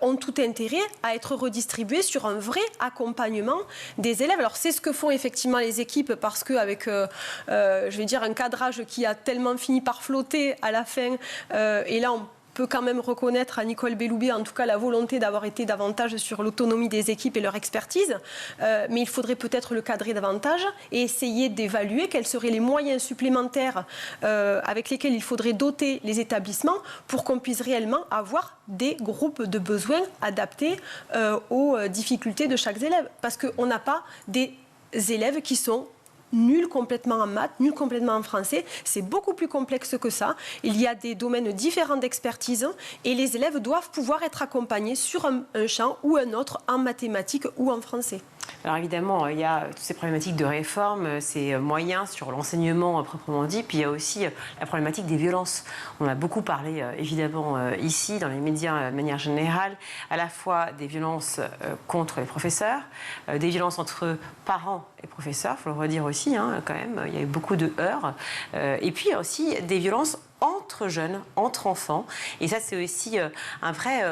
ont tout intérêt à être redistribués sur un vrai accompagnement des élèves. Alors c'est ce que font effectivement les équipes, parce qu'avec je vais dire un cadrage qui a tellement fini par flotter à la fin, et là on peut quand même reconnaître à Nicole Belloubet, en tout cas, la volonté d'avoir été davantage sur l'autonomie des équipes et leur expertise. Mais il faudrait peut-être le cadrer davantage et essayer d'évaluer quels seraient les moyens supplémentaires avec lesquels il faudrait doter les établissements pour qu'on puisse réellement avoir des groupes de besoins adaptés aux difficultés de chaque élève. Parce qu'on n'a pas des élèves qui sont nuls complètement en maths, nuls complètement en français. C'est beaucoup plus complexe que ça. Il y a des domaines différents d'expertise et les élèves doivent pouvoir être accompagnés sur un champ ou un autre en mathématiques ou en français. Alors évidemment, il y a toutes ces problématiques de réforme, ces moyens sur l'enseignement proprement dit, puis il y a aussi la problématique des violences. On a beaucoup parlé évidemment ici, dans les médias de manière générale, à la fois des violences contre les professeurs, des violences entre parents les professeurs, il faut le redire aussi, quand même, il y a eu beaucoup de heurts. Et puis, il y a aussi des violences entre jeunes, entre enfants. Et ça, c'est aussi un vrai...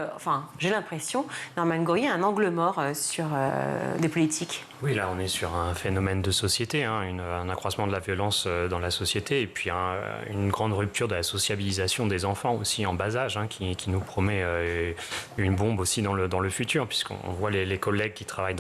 j'ai l'impression, Norman Gourier, un angle mort sur des politiques. Oui, là, on est sur un phénomène de société, un accroissement de la violence dans la société, et puis une grande rupture de la sociabilisation des enfants aussi en bas âge, qui nous promet une bombe aussi dans le futur, puisqu'on voit les collègues qui travaillent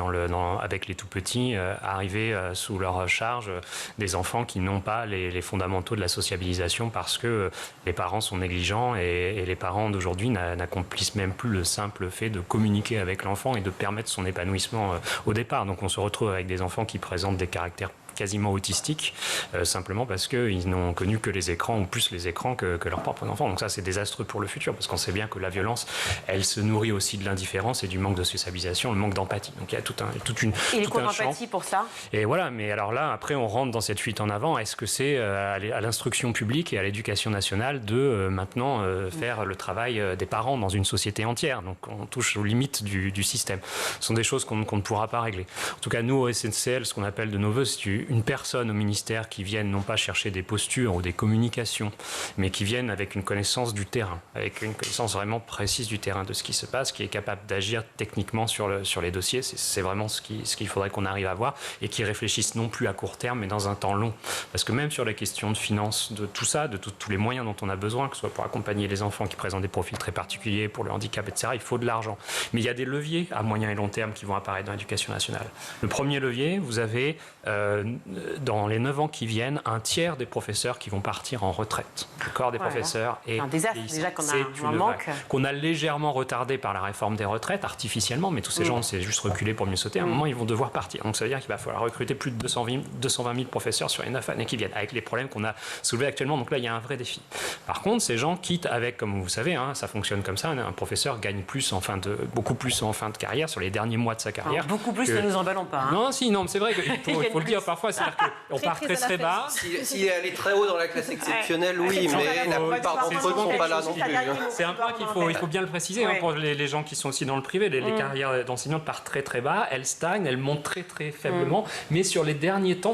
avec les tout-petits arriver sous leur charge des enfants qui n'ont pas les fondamentaux de la sociabilisation parce que les parents sont négligents et les parents d'aujourd'hui n'accomplissent même plus le simple fait de communiquer avec l'enfant et de permettre son épanouissement au départ. Donc on se retrouve avec des enfants qui présentent des caractères quasiment autistiques, simplement parce qu'ils n'ont connu que les écrans, ou plus les écrans que leurs propres enfants. Donc ça, c'est désastreux pour le futur, parce qu'on sait bien que la violence, elle se nourrit aussi de l'indifférence et du manque de socialisation, le manque d'empathie. Donc il y a toute une et le cours d'empathie pour ça. Et voilà, mais alors là, après, on rentre dans cette fuite en avant. Est-ce que c'est à l'instruction publique et à l'éducation nationale de maintenant faire le travail des parents dans une société entière? Donc on touche aux limites du système. Ce sont des choses qu'on ne pourra pas régler. En tout cas, nous, au SNCL, ce qu'on appelle de nos voeux, c'est une personne au ministère qui vienne non pas chercher des postures ou des communications, mais qui vienne avec une connaissance du terrain, avec une connaissance vraiment précise du terrain, de ce qui se passe, qui est capable d'agir techniquement sur les dossiers. C'est vraiment ce qu'il faudrait qu'on arrive à voir, et qui réfléchisse non plus à court terme, mais dans un temps long. Parce que même sur la question de finances, de tout ça, de tous les moyens dont on a besoin, que ce soit pour accompagner les enfants qui présentent des profils très particuliers, pour le handicap, etc., il faut de l'argent. Mais il y a des leviers à moyen et long terme qui vont apparaître dans l'éducation nationale. Le premier levier, vous avez dans les 9 ans qui viennent, un tiers des professeurs qui vont partir en retraite. Le corps des professeurs est un désastre, déjà qu'on a un manque. Qu'on a légèrement retardé par la réforme des retraites, artificiellement, mais tous ces gens, c'est juste reculé pour mieux sauter. À un moment, ils vont devoir partir. Donc ça veut dire qu'il va falloir recruter plus de 220 000 professeurs sur les 9 années qui viennent, avec les problèmes qu'on a soulevés actuellement. Donc là, il y a un vrai défi. Par contre, ces gens quittent avec, comme vous savez, ça fonctionne comme ça, un professeur gagne beaucoup plus en fin de carrière, sur les derniers mois de sa carrière. Beaucoup plus, ne nous emballons pas. Non, mais c'est vrai qu'il faut le dire parfois. C'est-à-dire qu'on part très bas. S'il est allé très haut dans la classe exceptionnelle, oui, mais la plupart d'entre eux ne sont pas là non plus. C'est un point il faut bien le préciser, pour les gens qui sont aussi dans le privé. Les carrières d'enseignants partent très bas, elles stagnent, elles montent très faiblement, mais sur les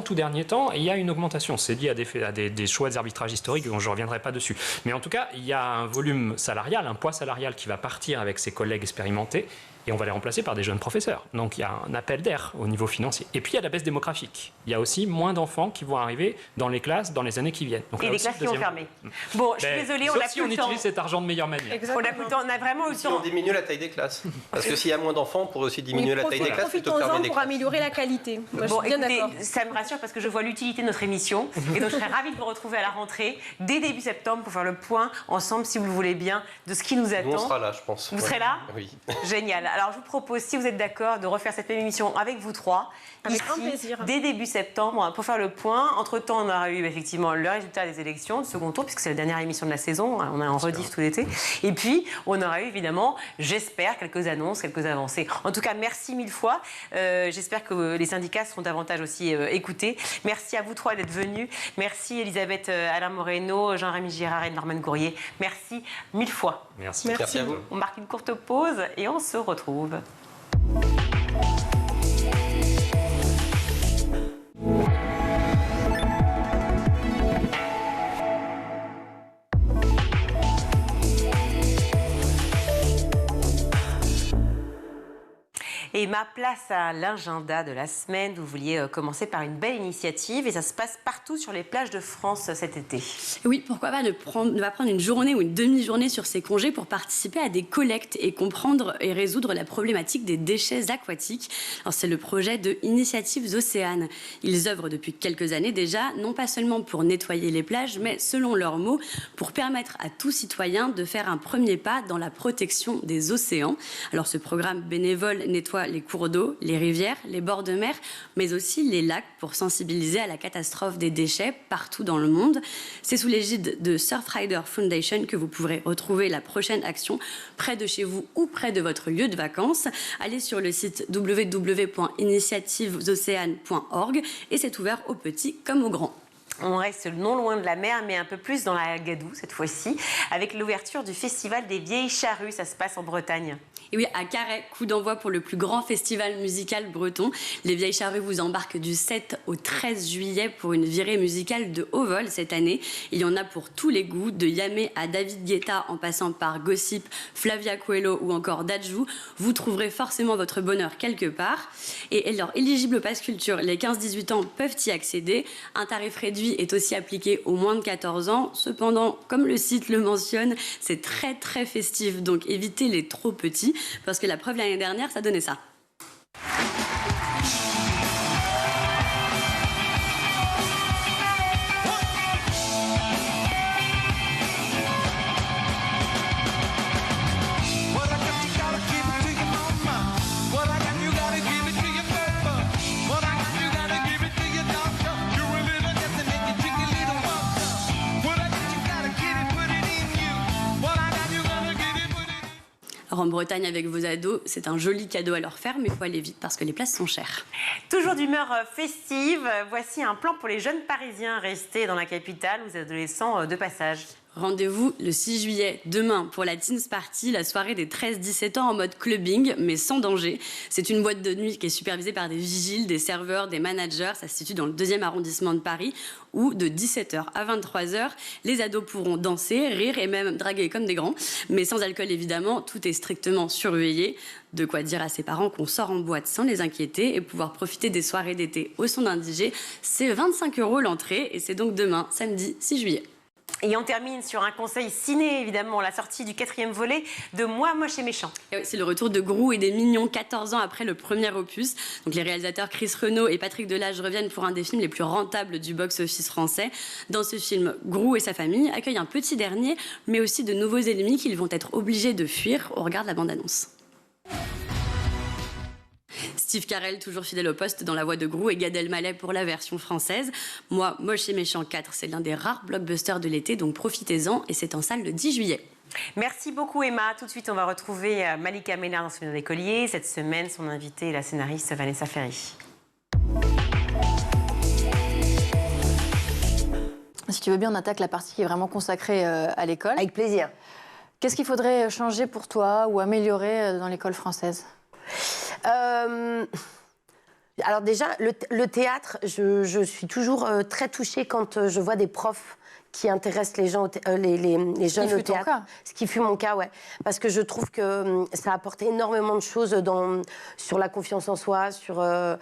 tout derniers temps, il y a une augmentation. C'est lié à des choix d'arbitrage historiques dont je ne reviendrai pas dessus. Mais en tout cas, il y a un volume salarial, un poids salarial qui va partir avec ses collègues expérimentés, et on va les remplacer par des jeunes professeurs. Donc il y a un appel d'air au niveau financier. Et puis il y a la baisse démographique. Il y a aussi moins d'enfants qui vont arriver dans les classes dans les années qui viennent. Donc, et les classes qui vont fermer. Bon, je suis désolée, on a plus le temps. Utilise cet argent de meilleure manière. On a plus le temps, on a vraiment eu le temps. Si on diminue la taille des classes. Parce que s'il y a moins d'enfants, on pourrait aussi diminuer la taille des classes plutôt que fermer des pour classes. améliorer la qualité. Moi, bon, je suis bien écoutez, d'accord. ça me rassure parce que je vois l'utilité de notre émission. Et donc je serais ravie de vous retrouver à la rentrée, dès début septembre, pour faire le point ensemble, si vous le voulez bien, de ce qui nous attend. Nous, on sera là, je pense. Vous serez là ? Oui. Génial. Alors je vous propose, si vous êtes d'accord, de refaire cette même émission avec vous trois, avec ici, grand plaisir, dès début septembre, pour faire le point. Entre-temps, on aura eu effectivement le résultat des élections, du second tour, puisque c'est la dernière émission de la saison. On est en rediff tout l'été. Et puis, on aura eu évidemment, j'espère, quelques annonces, quelques avancées. En tout cas, merci mille fois. J'espère que les syndicats seront davantage aussi écoutés. Merci à vous trois d'être venus. Merci Elisabeth Alain Moreno, Jean-Rémy Girard et Norman Gourier. Merci mille fois. Merci. Merci à vous. On marque une courte pause et on se retrouve. Et ma place à l'agenda de la semaine, vous vouliez commencer par une belle initiative et ça se passe partout sur les plages de France cet été. Oui, pourquoi pas ne pas prendre une journée ou une demi-journée sur ses congés pour participer à des collectes et comprendre et résoudre la problématique des déchets aquatiques. Alors, c'est le projet de Initiatives Océanes. Ils œuvrent depuis quelques années déjà, non pas seulement pour nettoyer les plages, mais selon leurs mots, pour permettre à tout citoyen de faire un premier pas dans la protection des océans. Alors, ce programme bénévole nettoie les cours d'eau, les rivières, les bords de mer, mais aussi les lacs pour sensibiliser à la catastrophe des déchets partout dans le monde. C'est sous l'égide de Surfrider Foundation que vous pourrez retrouver la prochaine action près de chez vous ou près de votre lieu de vacances. Allez sur le site www.initiativesoceanes.org et c'est ouvert aux petits comme aux grands. On reste non loin de la mer, mais un peu plus dans la gadoue cette fois-ci, avec l'ouverture du Festival des Vieilles Charrues. Ça se passe en Bretagne. Et oui, à Carhaix, coup d'envoi pour le plus grand festival musical breton. Les Vieilles Charrues vous embarquent du 7 au 13 juillet pour une virée musicale de haut vol cette année. Il y en a pour tous les goûts, de Yamé à David Guetta en passant par Gossip, Flavia Coelho ou encore Dadju. Vous trouverez forcément votre bonheur quelque part. Et alors, éligible au Pass Culture, les 15-18 ans peuvent y accéder. Un tarif réduit est aussi appliqué aux moins de 14 ans. Cependant, comme le site le mentionne, c'est très très festif, donc évitez les trop petits. Parce que la preuve l'année dernière, ça donnait ça. Alors en Bretagne, avec vos ados, c'est un joli cadeau à leur faire, mais il faut aller vite parce que les places sont chères. Toujours d'humeur festive, voici un plan pour les jeunes Parisiens restés dans la capitale ou les adolescents de passage. Rendez-vous le 6 juillet, demain, pour la Teens Party, la soirée des 13-17 ans en mode clubbing, mais sans danger. C'est une boîte de nuit qui est supervisée par des vigiles, des serveurs, des managers. Ça se situe dans le 2e arrondissement de Paris, où de 17h à 23h, les ados pourront danser, rire et même draguer comme des grands. Mais sans alcool, évidemment, tout est strictement surveillé. De quoi dire à ses parents qu'on sort en boîte sans les inquiéter et pouvoir profiter des soirées d'été au son d'un DJ. C'est 25 € l'entrée et c'est donc demain, samedi 6 juillet. Et on termine sur un conseil ciné, évidemment, la sortie du 4e volet de Moi, Moche et Méchant. Et oui, c'est le retour de Grou et des Mignons 14 ans après le premier opus. Donc les réalisateurs Chris Renaud et Patrick Delage reviennent pour un des films les plus rentables du box-office français. Dans ce film, Grou et sa famille accueillent un petit dernier, mais aussi de nouveaux ennemis qu'ils vont être obligés de fuir au regard de la bande-annonce. Steve Carell, toujours fidèle au poste dans la voix de Grou, et Gad Elmaleh pour la version française. Moi, Moche et Méchant 4, c'est l'un des rares blockbusters de l'été, donc profitez-en, et c'est en salle le 10 juillet. Merci beaucoup Emma. Tout de suite, on va retrouver Malika Ménard dans Souvenir des colliers. Cette semaine, son invitée est la scénariste Vanessa Ferry. Si tu veux bien, on attaque la partie qui est vraiment consacrée à l'école. Avec plaisir. Qu'est-ce qu'il faudrait changer pour toi ou améliorer dans l'école française ? Alors déjà, le théâtre, je suis toujours très touchée quand je vois des profs qui intéressent les gens, les jeunes au théâtre. Ce qui fut mon cas, ouais. Parce que je trouve que ça apporte énormément de choses sur la confiance en soi, sur le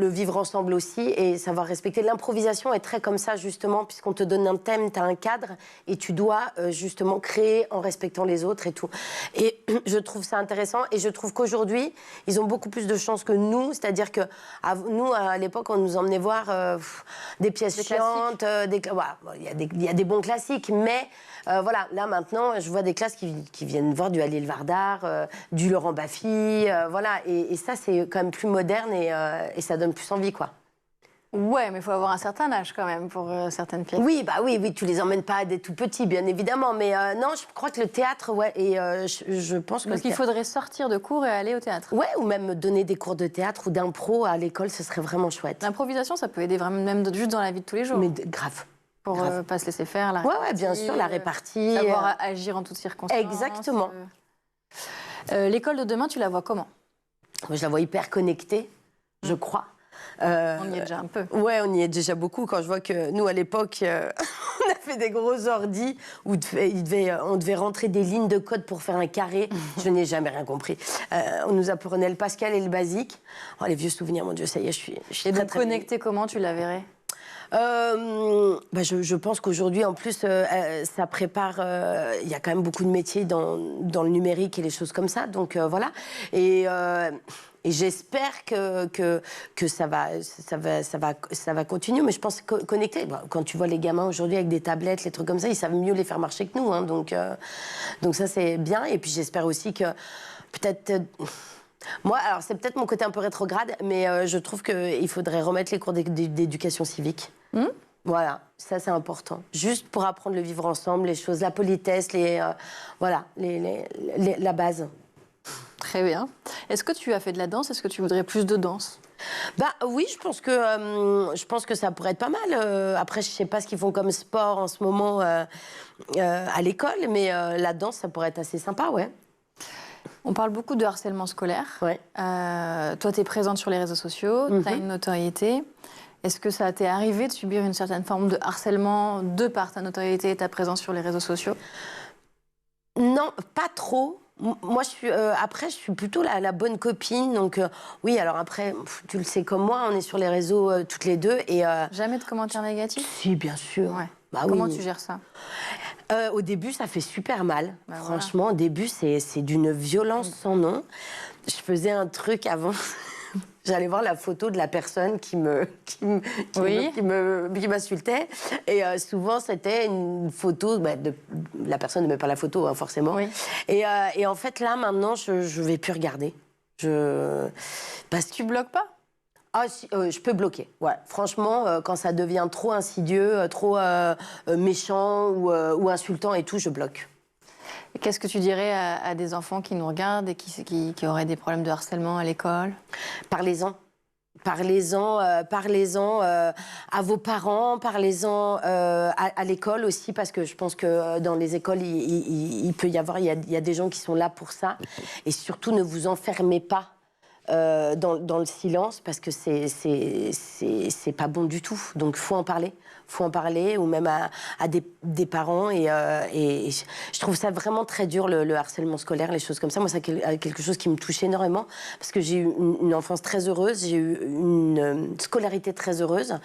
vivre ensemble aussi et savoir respecter. L'improvisation est très comme ça, justement, puisqu'on te donne un thème, tu as un cadre et tu dois justement créer en respectant les autres et tout. Et je trouve ça intéressant et je trouve qu'aujourd'hui, ils ont beaucoup plus de chance que nous. C'est-à-dire que nous, à l'époque, on nous emmenait voir des pièces chiantes, il y a des bons classiques, mais voilà, là maintenant, je vois des classes qui viennent voir du Halil Vardar, du Laurent Baffy, voilà, et ça c'est quand même plus moderne et ça donne plus envie, quoi. Ouais, mais il faut avoir un certain âge quand même pour certaines pièces. Oui, bah oui, tu les emmènes pas à des tout petits, bien évidemment, mais non, je crois que le théâtre, ouais, et je pense que... Donc il faudrait sortir de cours et aller au théâtre. Ouais, ou même donner des cours de théâtre ou d'impro à l'école, ce serait vraiment chouette. L'improvisation, ça peut aider vraiment, même juste dans la vie de tous les jours. Mais grave. Pour pas se laisser faire, la répartie. Ouais, bien sûr, la répartie. Savoir agir en toutes circonstances. Exactement. L'école de demain, tu la vois comment ? Je la vois hyper connectée, je crois. On y est déjà un peu. Ouais, on y est déjà beaucoup. Quand je vois que nous, à l'époque, on a fait des gros ordis où on devait rentrer des lignes de code pour faire un carré. Je n'ai jamais rien compris. On nous apprenait le Pascal et le basique. Oh, les vieux souvenirs, mon Dieu, ça y est, je suis et donc, connectée comment, tu la verrais ? Je pense qu'aujourd'hui, en plus, ça prépare... Il y a quand même beaucoup de métiers dans le numérique et les choses comme ça. Donc, voilà. Et j'espère que ça va continuer. Mais je pense connecter. Quand tu vois les gamins aujourd'hui avec des tablettes, les trucs comme ça, ils savent mieux les faire marcher que nous. Hein, donc ça, c'est bien. Et puis j'espère aussi que peut-être... Moi, alors c'est peut-être mon côté un peu rétrograde, mais je trouve qu'il faudrait remettre les cours d'éducation civique. Voilà, ça c'est important. Juste pour apprendre le vivre ensemble, les choses, la politesse, la base. Très bien. Est-ce que tu as fait de la danse ? Est-ce que tu voudrais plus de danse ? Oui, je pense que ça pourrait être pas mal. Après, je sais pas ce qu'ils font comme sport en ce moment à l'école, mais la danse, ça pourrait être assez sympa, ouais. On parle beaucoup de harcèlement scolaire. Ouais. Toi, tu es présente sur les réseaux sociaux, tu as une notoriété. Est-ce que ça t'est arrivé de subir une certaine forme de harcèlement de par ta notoriété et ta présence sur les réseaux sociaux? Non, pas trop. Moi, après, je suis plutôt la bonne copine. Donc, oui, alors après, tu le sais comme moi, on est sur les réseaux toutes les deux. Et, Jamais de commentaires négatifs? Si, bien sûr. Ouais. Bah, Comment oui. tu gères ça? Au début, ça fait super mal. Franchement, au début, c'est d'une violence sans nom. Je faisais un truc avant. J'allais voir la photo de la personne qui m'insultait. Et souvent, c'était une photo... la personne ne met pas la photo, hein, forcément. Oui. Et en fait, là, maintenant, je ne vais plus regarder. Parce que tu bloques pas? Ah, si, je peux bloquer. Ouais. Franchement, quand ça devient trop insidieux, trop méchant ou insultant et tout, je bloque. Qu'est-ce que tu dirais à des enfants qui nous regardent et qui auraient des problèmes de harcèlement à l'école? Parlez-en. Parlez-en à vos parents, parlez-en à l'école aussi, parce que je pense que dans les écoles, il peut y avoir, il y a des gens qui sont là pour ça. Et surtout, ne vous enfermez pas dans le silence, parce que c'est pas bon du tout. Donc, faut en parler, ou même à des parents. Et je trouve ça vraiment très dur, le harcèlement scolaire, les choses comme ça. Moi, c'est quelque chose qui me touche énormément, parce que j'ai eu une enfance très heureuse, j'ai eu une scolarité très heureuse.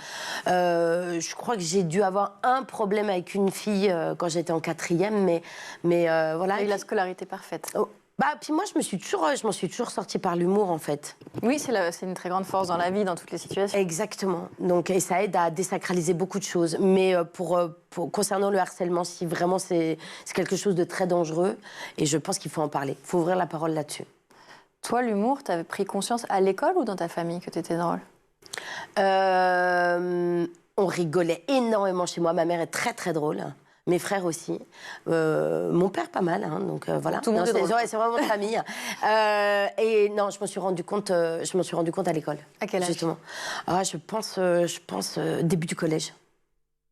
Je crois que j'ai dû avoir un problème avec une fille quand j'étais en 4e, mais voilà. Tu as eu la scolarité parfaite. Oh. Puis moi, je m'en suis toujours sortie par l'humour, en fait. Oui, c'est une très grande force dans la vie, dans toutes les situations. Exactement. Donc, et ça aide à désacraliser beaucoup de choses. Mais concernant le harcèlement, si vraiment c'est quelque chose de très dangereux, et je pense qu'il faut en parler. Il faut ouvrir la parole là-dessus. Toi, l'humour, tu avais pris conscience à l'école ou dans ta famille que tu étais drôle? On rigolait énormément chez moi. Ma mère est très, très drôle. Mes frères aussi. Mon père, pas mal. Hein, donc voilà. Tout le monde est drôle. C'est vraiment une famille. Et non, je m'en suis rendu compte à l'école. À quel âge? Justement. Je pense début du collège.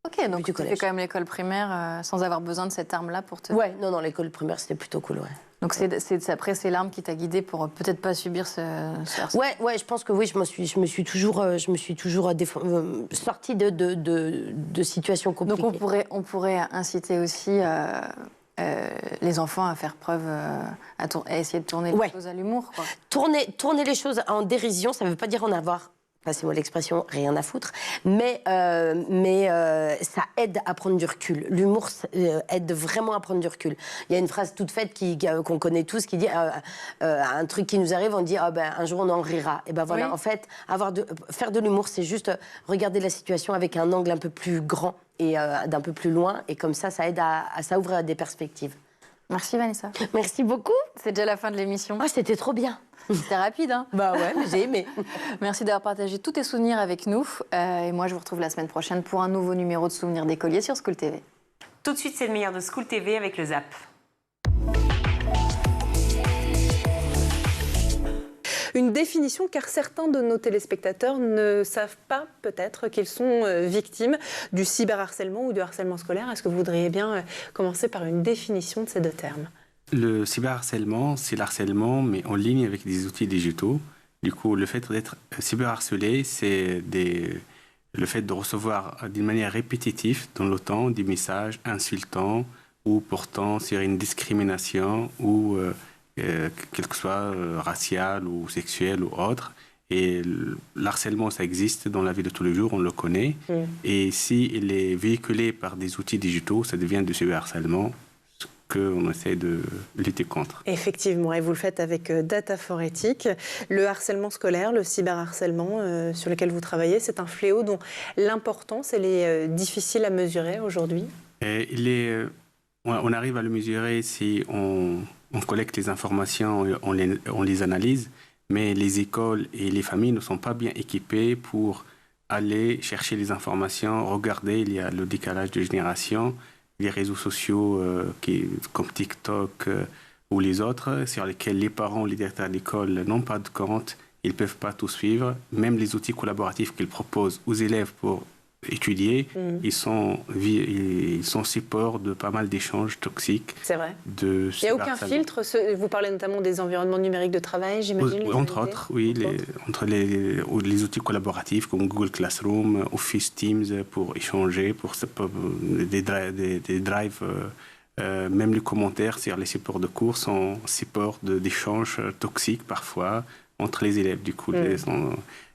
Ok, donc tu fais quand même l'école primaire sans avoir besoin de cette arme-là pour te... Ouais, non, l'école primaire, c'était plutôt cool, ouais. Donc après, c'est l'arme qui t'a guidée pour peut-être pas subir ce harcèlement. Ouais, je pense que oui, je me suis toujours sortie de situations compliquées. Donc on pourrait inciter aussi les enfants à faire preuve, à essayer de tourner les choses à l'humour, quoi. Tourner les choses en dérision, ça ne veut pas dire en avoir... Passez-moi l'expression, rien à foutre, mais ça aide à prendre du recul. L'humour aide vraiment à prendre du recul. Il y a une phrase toute faite qu'on connaît tous qui dit un truc qui nous arrive, on dit un jour on en rira. Et ben voilà, oui. En fait, faire de l'humour, c'est juste regarder la situation avec un angle un peu plus grand et d'un peu plus loin, et comme ça aide ça ouvre des perspectives. Merci Vanessa. Merci beaucoup. C'est déjà la fin de l'émission. C'était trop bien. C'était rapide, hein? Bah ouais, j'ai aimé. Merci d'avoir partagé tous tes souvenirs avec nous. Et moi, je vous retrouve la semaine prochaine pour un nouveau numéro de Souvenirs d'écoliers sur School TV. Tout de suite, c'est le meilleur de School TV avec le Zap. Une définition, car certains de nos téléspectateurs ne savent pas peut-être qu'ils sont victimes du cyberharcèlement ou du harcèlement scolaire. Est-ce que vous voudriez bien commencer par une définition de ces deux termes? Le cyberharcèlement, c'est l'harcèlement, mais en ligne avec des outils digitaux. Du coup, le fait d'être cyberharcelé, c'est le fait de recevoir d'une manière répétitive dans le temps des messages insultants ou portant sur une discrimination ou quel que soit racial ou sexuel ou autre. Et l'harcèlement, ça existe dans la vie de tous les jours, on le connaît. Et s'il est véhiculé par des outils digitaux, ça devient du cyberharcèlement qu'on essaie de lutter contre. Effectivement, et vous le faites avec Data for Ethics. Le harcèlement scolaire, le cyberharcèlement sur lequel vous travaillez, c'est un fléau dont l'importance, elle est difficile à mesurer aujourd'hui. On arrive à le mesurer si on collecte les informations, on les analyse, mais les écoles et les familles ne sont pas bien équipées pour aller chercher les informations, regarder, il y a le décalage de génération, les réseaux sociaux comme TikTok ou les autres, sur lesquels les parents ou les directeurs d'école n'ont pas de compte ils ne peuvent pas tout suivre. Même les outils collaboratifs qu'ils proposent aux élèves pour étudier, ils sont support de pas mal d'échanges toxiques. C'est vrai. Il n'y a aucun filtre. Vous parlez notamment des environnements numériques de travail, j'imagine. Entre autres, oui. Entre les outils collaboratifs comme Google Classroom, Office Teams pour échanger, pour des drives. Même les commentaires sur les supports de cours sont supports d'échanges toxiques parfois entre les élèves. Du coup,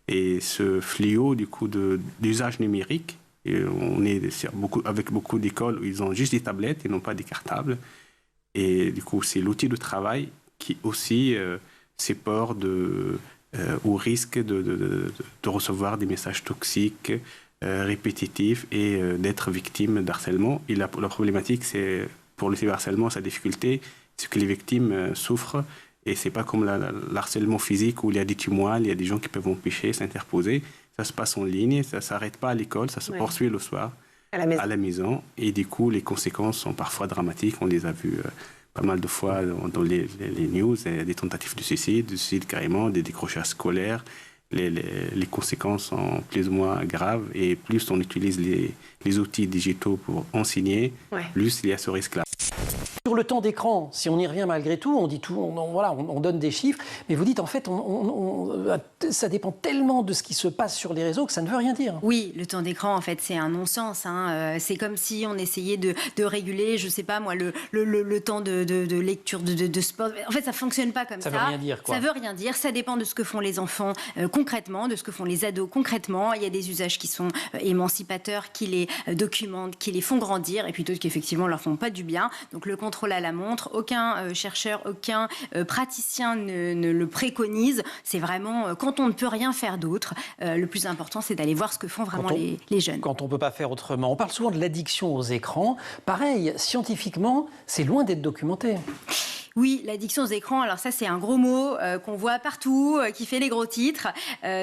et ce fléau du coup d'usage numérique, et on est avec beaucoup d'écoles où ils ont juste des tablettes et non pas des cartables. Et du coup, c'est l'outil de travail qui aussi supporte ou risque de recevoir des messages toxiques, répétitifs et d'être victime d'harcèlement. Et la problématique, c'est pour le cyberharcèlement, sa difficulté, c'est que les victimes souffrent. Et ce n'est pas comme l'harcèlement physique où il y a des tumoiles, il y a des gens qui peuvent empêcher, s'interposer. Ça se passe en ligne, ça ne s'arrête pas à l'école, ça se poursuit le soir à la maison. Et du coup, les conséquences sont parfois dramatiques. On les a vues pas mal de fois dans les news. Il y a des tentatives de suicide carrément, des décrochages scolaires. Les conséquences sont plus ou moins graves. Et plus on utilise les outils digitaux pour enseigner, plus il y a ce risque-là. Sur le temps d'écran, si on y revient malgré tout, on dit tout, on donne des chiffres, mais vous dites en fait, ça dépend tellement de ce qui se passe sur les réseaux que ça ne veut rien dire. Oui, le temps d'écran, en fait, c'est un non-sens. C'est comme si on essayait de réguler, je sais pas moi, le temps de lecture, de sport. En fait, ça fonctionne pas comme ça. Ça veut rien dire, quoi. Ça veut rien dire. Ça dépend de ce que font les enfants concrètement, de ce que font les ados concrètement. Il y a des usages qui sont émancipateurs, qui les documentent, qui les font grandir, et puis d'autres qui effectivement leur font pas du bien. Donc le contrôle à la montre, aucun chercheur, aucun praticien ne le préconise. C'est vraiment quand on ne peut rien faire d'autre. Le plus important, c'est d'aller voir ce que font vraiment les jeunes. Quand on ne peut pas faire autrement. On parle souvent de l'addiction aux écrans. Pareil, scientifiquement, c'est loin d'être documenté. Oui, l'addiction aux écrans, alors ça c'est un gros mot qu'on voit partout, qui fait les gros titres.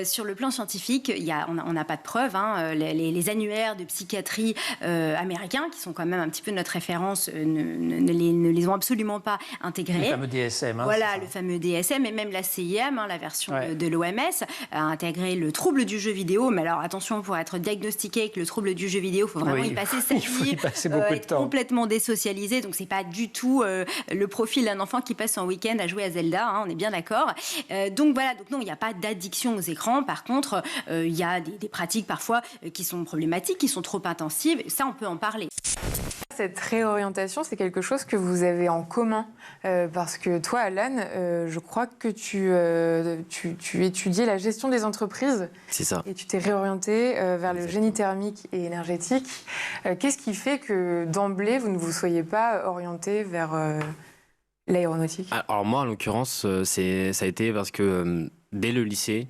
Sur le plan scientifique, on n'a pas de preuves. Les annuaires de psychiatrie américains, qui sont quand même un petit peu notre référence, ne les ont absolument pas intégrés. Le fameux DSM. Voilà, le fameux DSM, et même la CIM, la version de l'OMS, a intégré le trouble du jeu vidéo. Mais alors attention, pour être diagnostiqué avec le trouble du jeu vidéo, il faut vraiment y passer sa vie, être complètement désocialisé. Donc c'est pas du tout le profil d'un enfant qui passe son week-end à jouer à Zelda, on est bien d'accord. Donc voilà, donc non, il n'y a pas d'addiction aux écrans. Par contre, il y a des pratiques parfois qui sont problématiques, qui sont trop intensives. Ça, on peut en parler. Cette réorientation, c'est quelque chose que vous avez en commun. Parce que toi, Alan, je crois que tu étudiais la gestion des entreprises. C'est ça. Et tu t'es réorienté vers le génie thermique et énergétique. Qu'est-ce qui fait que d'emblée, vous ne vous soyez pas orienté vers l'aéronautique? Alors moi, en l'occurrence, ça a été parce que dès le lycée,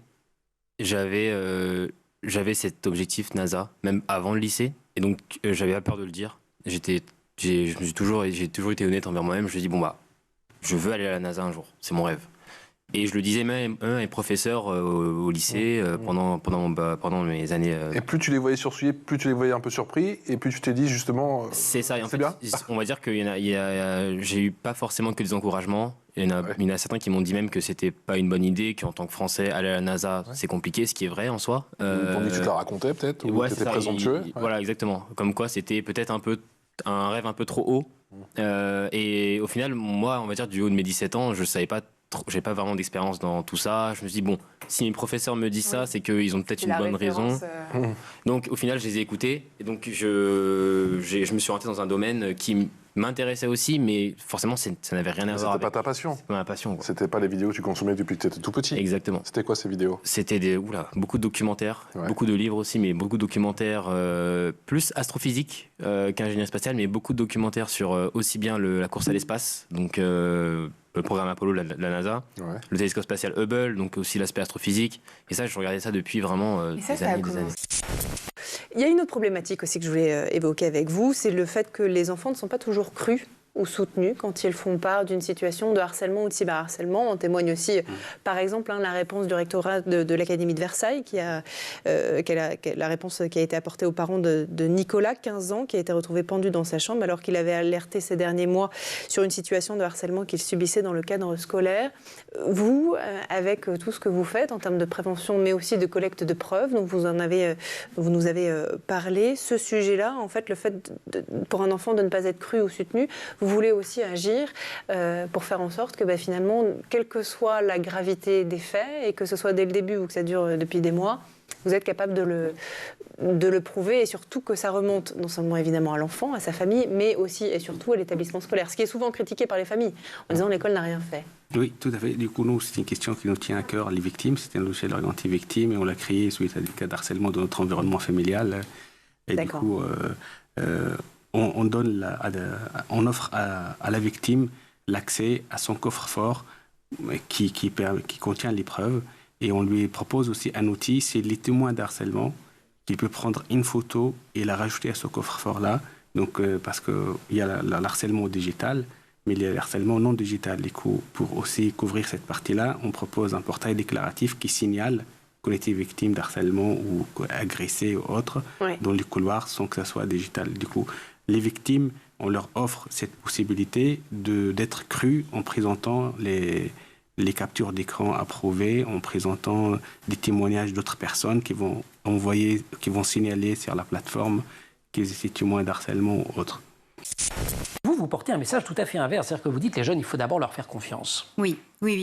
j'avais cet objectif NASA, même avant le lycée. Et donc, j'avais pas peur de le dire. J'ai toujours été honnête envers moi-même. Je me suis dit, je veux aller à la NASA un jour. C'est mon rêve. Et je le disais même à mes professeurs au lycée pendant mes années. Et plus tu les voyais sursoulliés, plus tu les voyais un peu surpris, et plus tu t'es dit justement. C'est ça. En fait, bien. On va dire que j'ai eu pas forcément que des encouragements. Il y en a certains qui m'ont dit même que c'était pas une bonne idée, qu'en tant que Français, aller à la NASA, c'est compliqué, ce qui est vrai en soi. Ils t'ont dit que tu te la racontais peut-être, ou que tu étais présomptueux. Voilà, exactement. Comme quoi, c'était peut-être un rêve un peu trop haut. Et au final, moi, on va dire du haut de mes 17 ans, je savais pas. J'ai pas vraiment d'expérience dans tout ça. Je me suis dit, si mes professeurs me disent ça, c'est qu'ils ont peut-être une bonne raison. Donc, au final, je les ai écoutés. Et donc, je me suis orienté dans un domaine qui m'intéressait aussi, mais forcément, ça n'avait rien à voir avec. C'était pas ta passion. C'était pas ma passion. C'était pas les vidéos que tu consommais depuis que tu étais tout petit. Exactement. C'était quoi ces vidéos? C'était beaucoup de documentaires, beaucoup de livres aussi, mais beaucoup de documentaires plus astrophysique qu'ingénierie spatiale, mais beaucoup de documentaires sur aussi bien la course à l'espace, donc le programme Apollo de la NASA, le télescope spatial Hubble, donc aussi l'aspect astrophysique. Et ça, je regardais ça depuis vraiment des années. Il y a une autre problématique aussi que je voulais évoquer avec vous, c'est le fait que les enfants ne sont pas toujours crus ou soutenus quand ils font part d'une situation de harcèlement ou de cyberharcèlement. En témoigne aussi, par exemple, la réponse du rectorat de l'Académie de Versailles, la réponse qui a été apportée aux parents de Nicolas, 15 ans, qui a été retrouvé pendu dans sa chambre alors qu'il avait alerté ces derniers mois sur une situation de harcèlement qu'il subissait dans le cadre scolaire. Vous, avec tout ce que vous faites en termes de prévention, mais aussi de collecte de preuves, dont vous nous avez parlé, ce sujet-là, en fait, le fait pour un enfant de ne pas être cru ou soutenu, vous voulez aussi agir pour faire en sorte que finalement, quelle que soit la gravité des faits, et que ce soit dès le début ou que ça dure depuis des mois, vous êtes capable de le prouver, et surtout que ça remonte non seulement évidemment à l'enfant, à sa famille, mais aussi et surtout à l'établissement scolaire, ce qui est souvent critiqué par les familles, en disant l'école n'a rien fait. Oui, tout à fait. Du coup, nous, c'est une question qui nous tient à cœur, les victimes. C'était un logiciel orienté victime, et on l'a créé suite à des cas d'harcèlement dans notre environnement familial. Et du coup, on offre à la victime l'accès à son coffre-fort qui contient les preuves, et on lui propose aussi un outil, c'est les témoins d'harcèlement, qui peut prendre une photo et la rajouter à ce coffre-fort-là. Donc, parce qu'il y a l'harcèlement digital, mais il y a le harcèlement non digital. Du coup, pour aussi couvrir cette partie-là, on propose un portail déclaratif qui signale qu'on était victime d'harcèlement ou agressé ou autre dans les couloirs sans que ça soit digital. Du coup, les victimes, on leur offre cette possibilité d'être crues en présentant les captures d'écran approuvées, en présentant des témoignages d'autres personnes qui vont signaler sur la plateforme qu'ils étaient témoins d'harcèlement ou autre. Vous portez un message tout à fait inverse, c'est-à-dire que vous dites les jeunes, il faut d'abord leur faire confiance. Oui,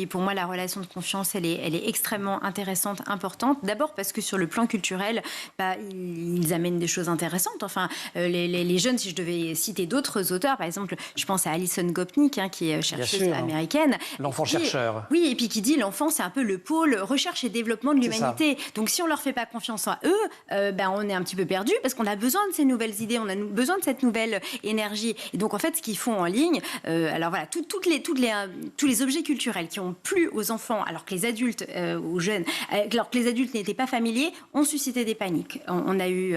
pour moi, la relation de confiance, elle est extrêmement intéressante, importante. D'abord parce que sur le plan culturel, ils amènent des choses intéressantes. Enfin, les jeunes, si je devais citer d'autres auteurs, par exemple, je pense à Alison Gopnik, qui est chercheuse américaine. L'enfant chercheur. Oui, et puis qui dit l'enfant, c'est un peu le pôle recherche et développement de l'humanité. Donc si on leur fait pas confiance en eux, on est un petit peu perdu parce qu'on a besoin de ces nouvelles idées, on a besoin de cette nouvelle énergie. Et donc en fait, ce qu'ils font en ligne, alors voilà, tous les objets culturels qui ont plu aux enfants, alors que les adultes, aux jeunes, alors que les adultes n'étaient pas familiers, ont suscité des paniques. On a eu,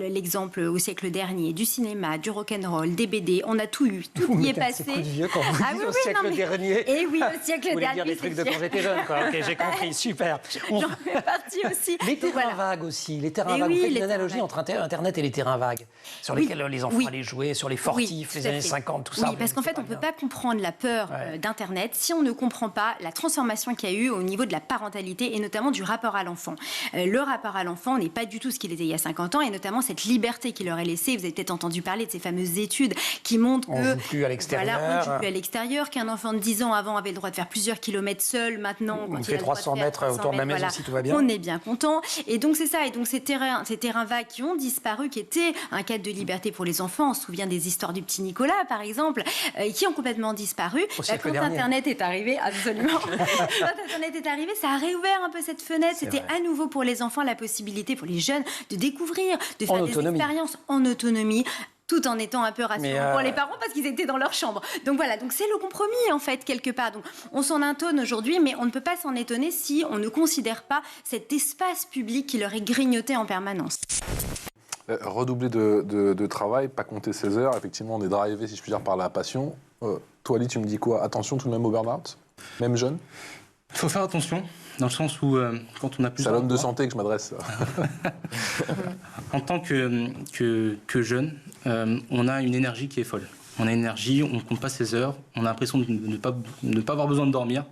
l'exemple au siècle dernier du cinéma, du rock'n'roll, des BD, on a tout eu, tout y est passé. C'est coup de vieux quand vous dites au siècle dernier. Et oui, au siècle dernier. Dire des trucs de quand j'étais jeune, quoi. Ok, j'ai compris, super. J'en fais partie aussi. Les terrains vagues aussi, les terrains vagues. Vous faites une analogie entre Internet et les terrains vagues, sur lesquels les enfants allaient jouer, sur les fortifs, les années 50, tout ça. Oui, parce qu'en fait, on ne peut pas comprendre la peur d'Internet si on ne comprend pas la transformation qu'il y a eu au niveau de la parentalité et notamment du rapport à l'enfant. Le rapport à l'enfant n'est pas du tout ce qu'il était il y a 50 ans et notamment cette liberté qu'il leur est laissée. Vous avez peut-être entendu parler de ces fameuses études qui montrent on ne joue plus à l'extérieur. On ne joue plus à l'extérieur, qu'un enfant de 10 ans avant avait le droit de faire plusieurs kilomètres seul. Maintenant, on fait 300 mètres autour de la maison si tout va bien. On est bien content. Et donc c'est ça. Et donc ces terrains vagues qui ont disparu, qui étaient un cadre de liberté pour les enfants. On se souvient des histoires du petit Nicolas, par exemple, qui ont complètement disparu. Quand Internet est arrivé, absolument. Quand Internet est arrivé, ça a réouvert un peu cette fenêtre. C'était à nouveau pour les enfants la possibilité pour les jeunes de découvrir, de faire des expériences en autonomie, tout en étant un peu rassurant pour les parents parce qu'ils étaient dans leur chambre. Donc voilà, donc c'est le compromis en fait quelque part. Donc on s'en étonne aujourd'hui, mais on ne peut pas s'en étonner si on ne considère pas cet espace public qui leur est grignoté en permanence. Redoubler de travail, pas compter ses heures. Effectivement, on est drivé, si je puis dire, par la passion. Toi, Ali, tu me dis quoi? Attention tout de même au burn-out, même jeune? Il faut faire attention, dans le sens où quand on a plus... C'est à l'homme de santé que je m'adresse. En tant que jeune, on a une énergie qui est folle. On a une énergie, on ne compte pas ses heures, on a l'impression de ne pas avoir besoin de dormir.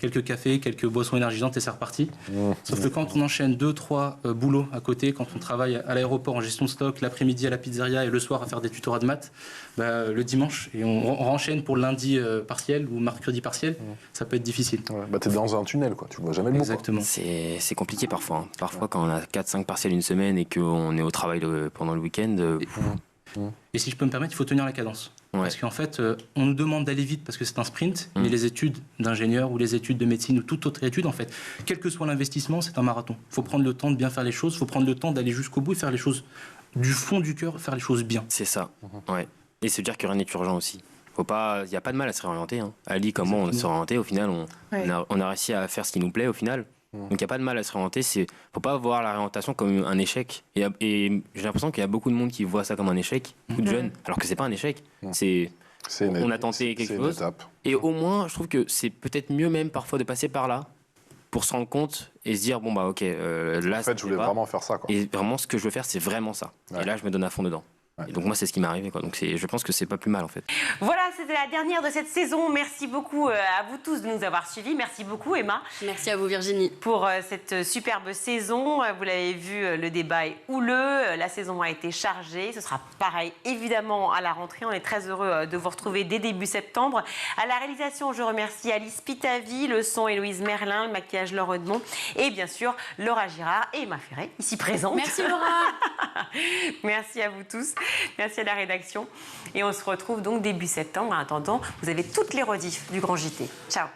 Quelques cafés, quelques boissons énergisantes et c'est reparti. Sauf que quand on enchaîne 2-3 boulots à côté, quand on travaille à l'aéroport en gestion de stock, l'après-midi à la pizzeria et le soir à faire des tutorats de maths, le dimanche, et on renchaîne pour lundi partiel ou mercredi partiel, ça peut être difficile. T'es dans un tunnel, quoi. Tu vois jamais le bout. Exactement. C'est compliqué parfois. Parfois, quand on a 4-5 partiels une semaine et qu'on est au travail pendant le week-end... Et si je peux me permettre, il faut tenir la cadence. Parce qu'en fait, on nous demande d'aller vite parce que c'est un sprint, mais les études d'ingénieur ou les études de médecine ou toute autre étude, en fait, quel que soit l'investissement, c'est un marathon. Il faut prendre le temps de bien faire les choses, il faut prendre le temps d'aller jusqu'au bout et faire les choses du fond du cœur, faire les choses bien. C'est ça, Et se dire que rien n'est urgent aussi. Il n'y a pas de mal à se réorienter. Ali, comment on se réorienter, au final, on a réussi à faire ce qui nous plaît, au final. Donc il n'y a pas de mal à se réorienter, il ne faut pas voir la réorientation comme un échec. Et j'ai l'impression qu'il y a beaucoup de monde qui voit ça comme un échec, beaucoup de jeunes, alors que ce n'est pas un échec. C'est On a tenté quelque chose. Et au moins, je trouve que c'est peut-être mieux même parfois de passer par là pour se rendre compte et se dire bon bah ok, là. En fait, je voulais vraiment faire ça, quoi. Et vraiment, ce que je veux faire, c'est vraiment ça. Ouais. Et là, je me donne à fond dedans. Ouais. Et donc moi, c'est ce qui m'est arrivé, quoi. Donc je pense que c'est pas plus mal, en fait. Voilà, c'était la dernière de cette saison. Merci beaucoup à vous tous de nous avoir suivis. Merci beaucoup, Emma. Merci à vous, Virginie. Pour cette superbe saison. Vous l'avez vu, le débat est houleux. La saison a été chargée. Ce sera pareil, évidemment, à la rentrée. On est très heureux de vous retrouver dès début septembre. À la réalisation, je remercie Alice Pitavi, le son Héloïse Merlin, le maquillage Laure Edmond et bien sûr Laura Girard et Emma Ferré, ici présente. Merci Laura. Merci à vous tous. Merci à la rédaction. Et on se retrouve donc début septembre. En attendant, vous avez toutes les rediffs du Grand JT. Ciao.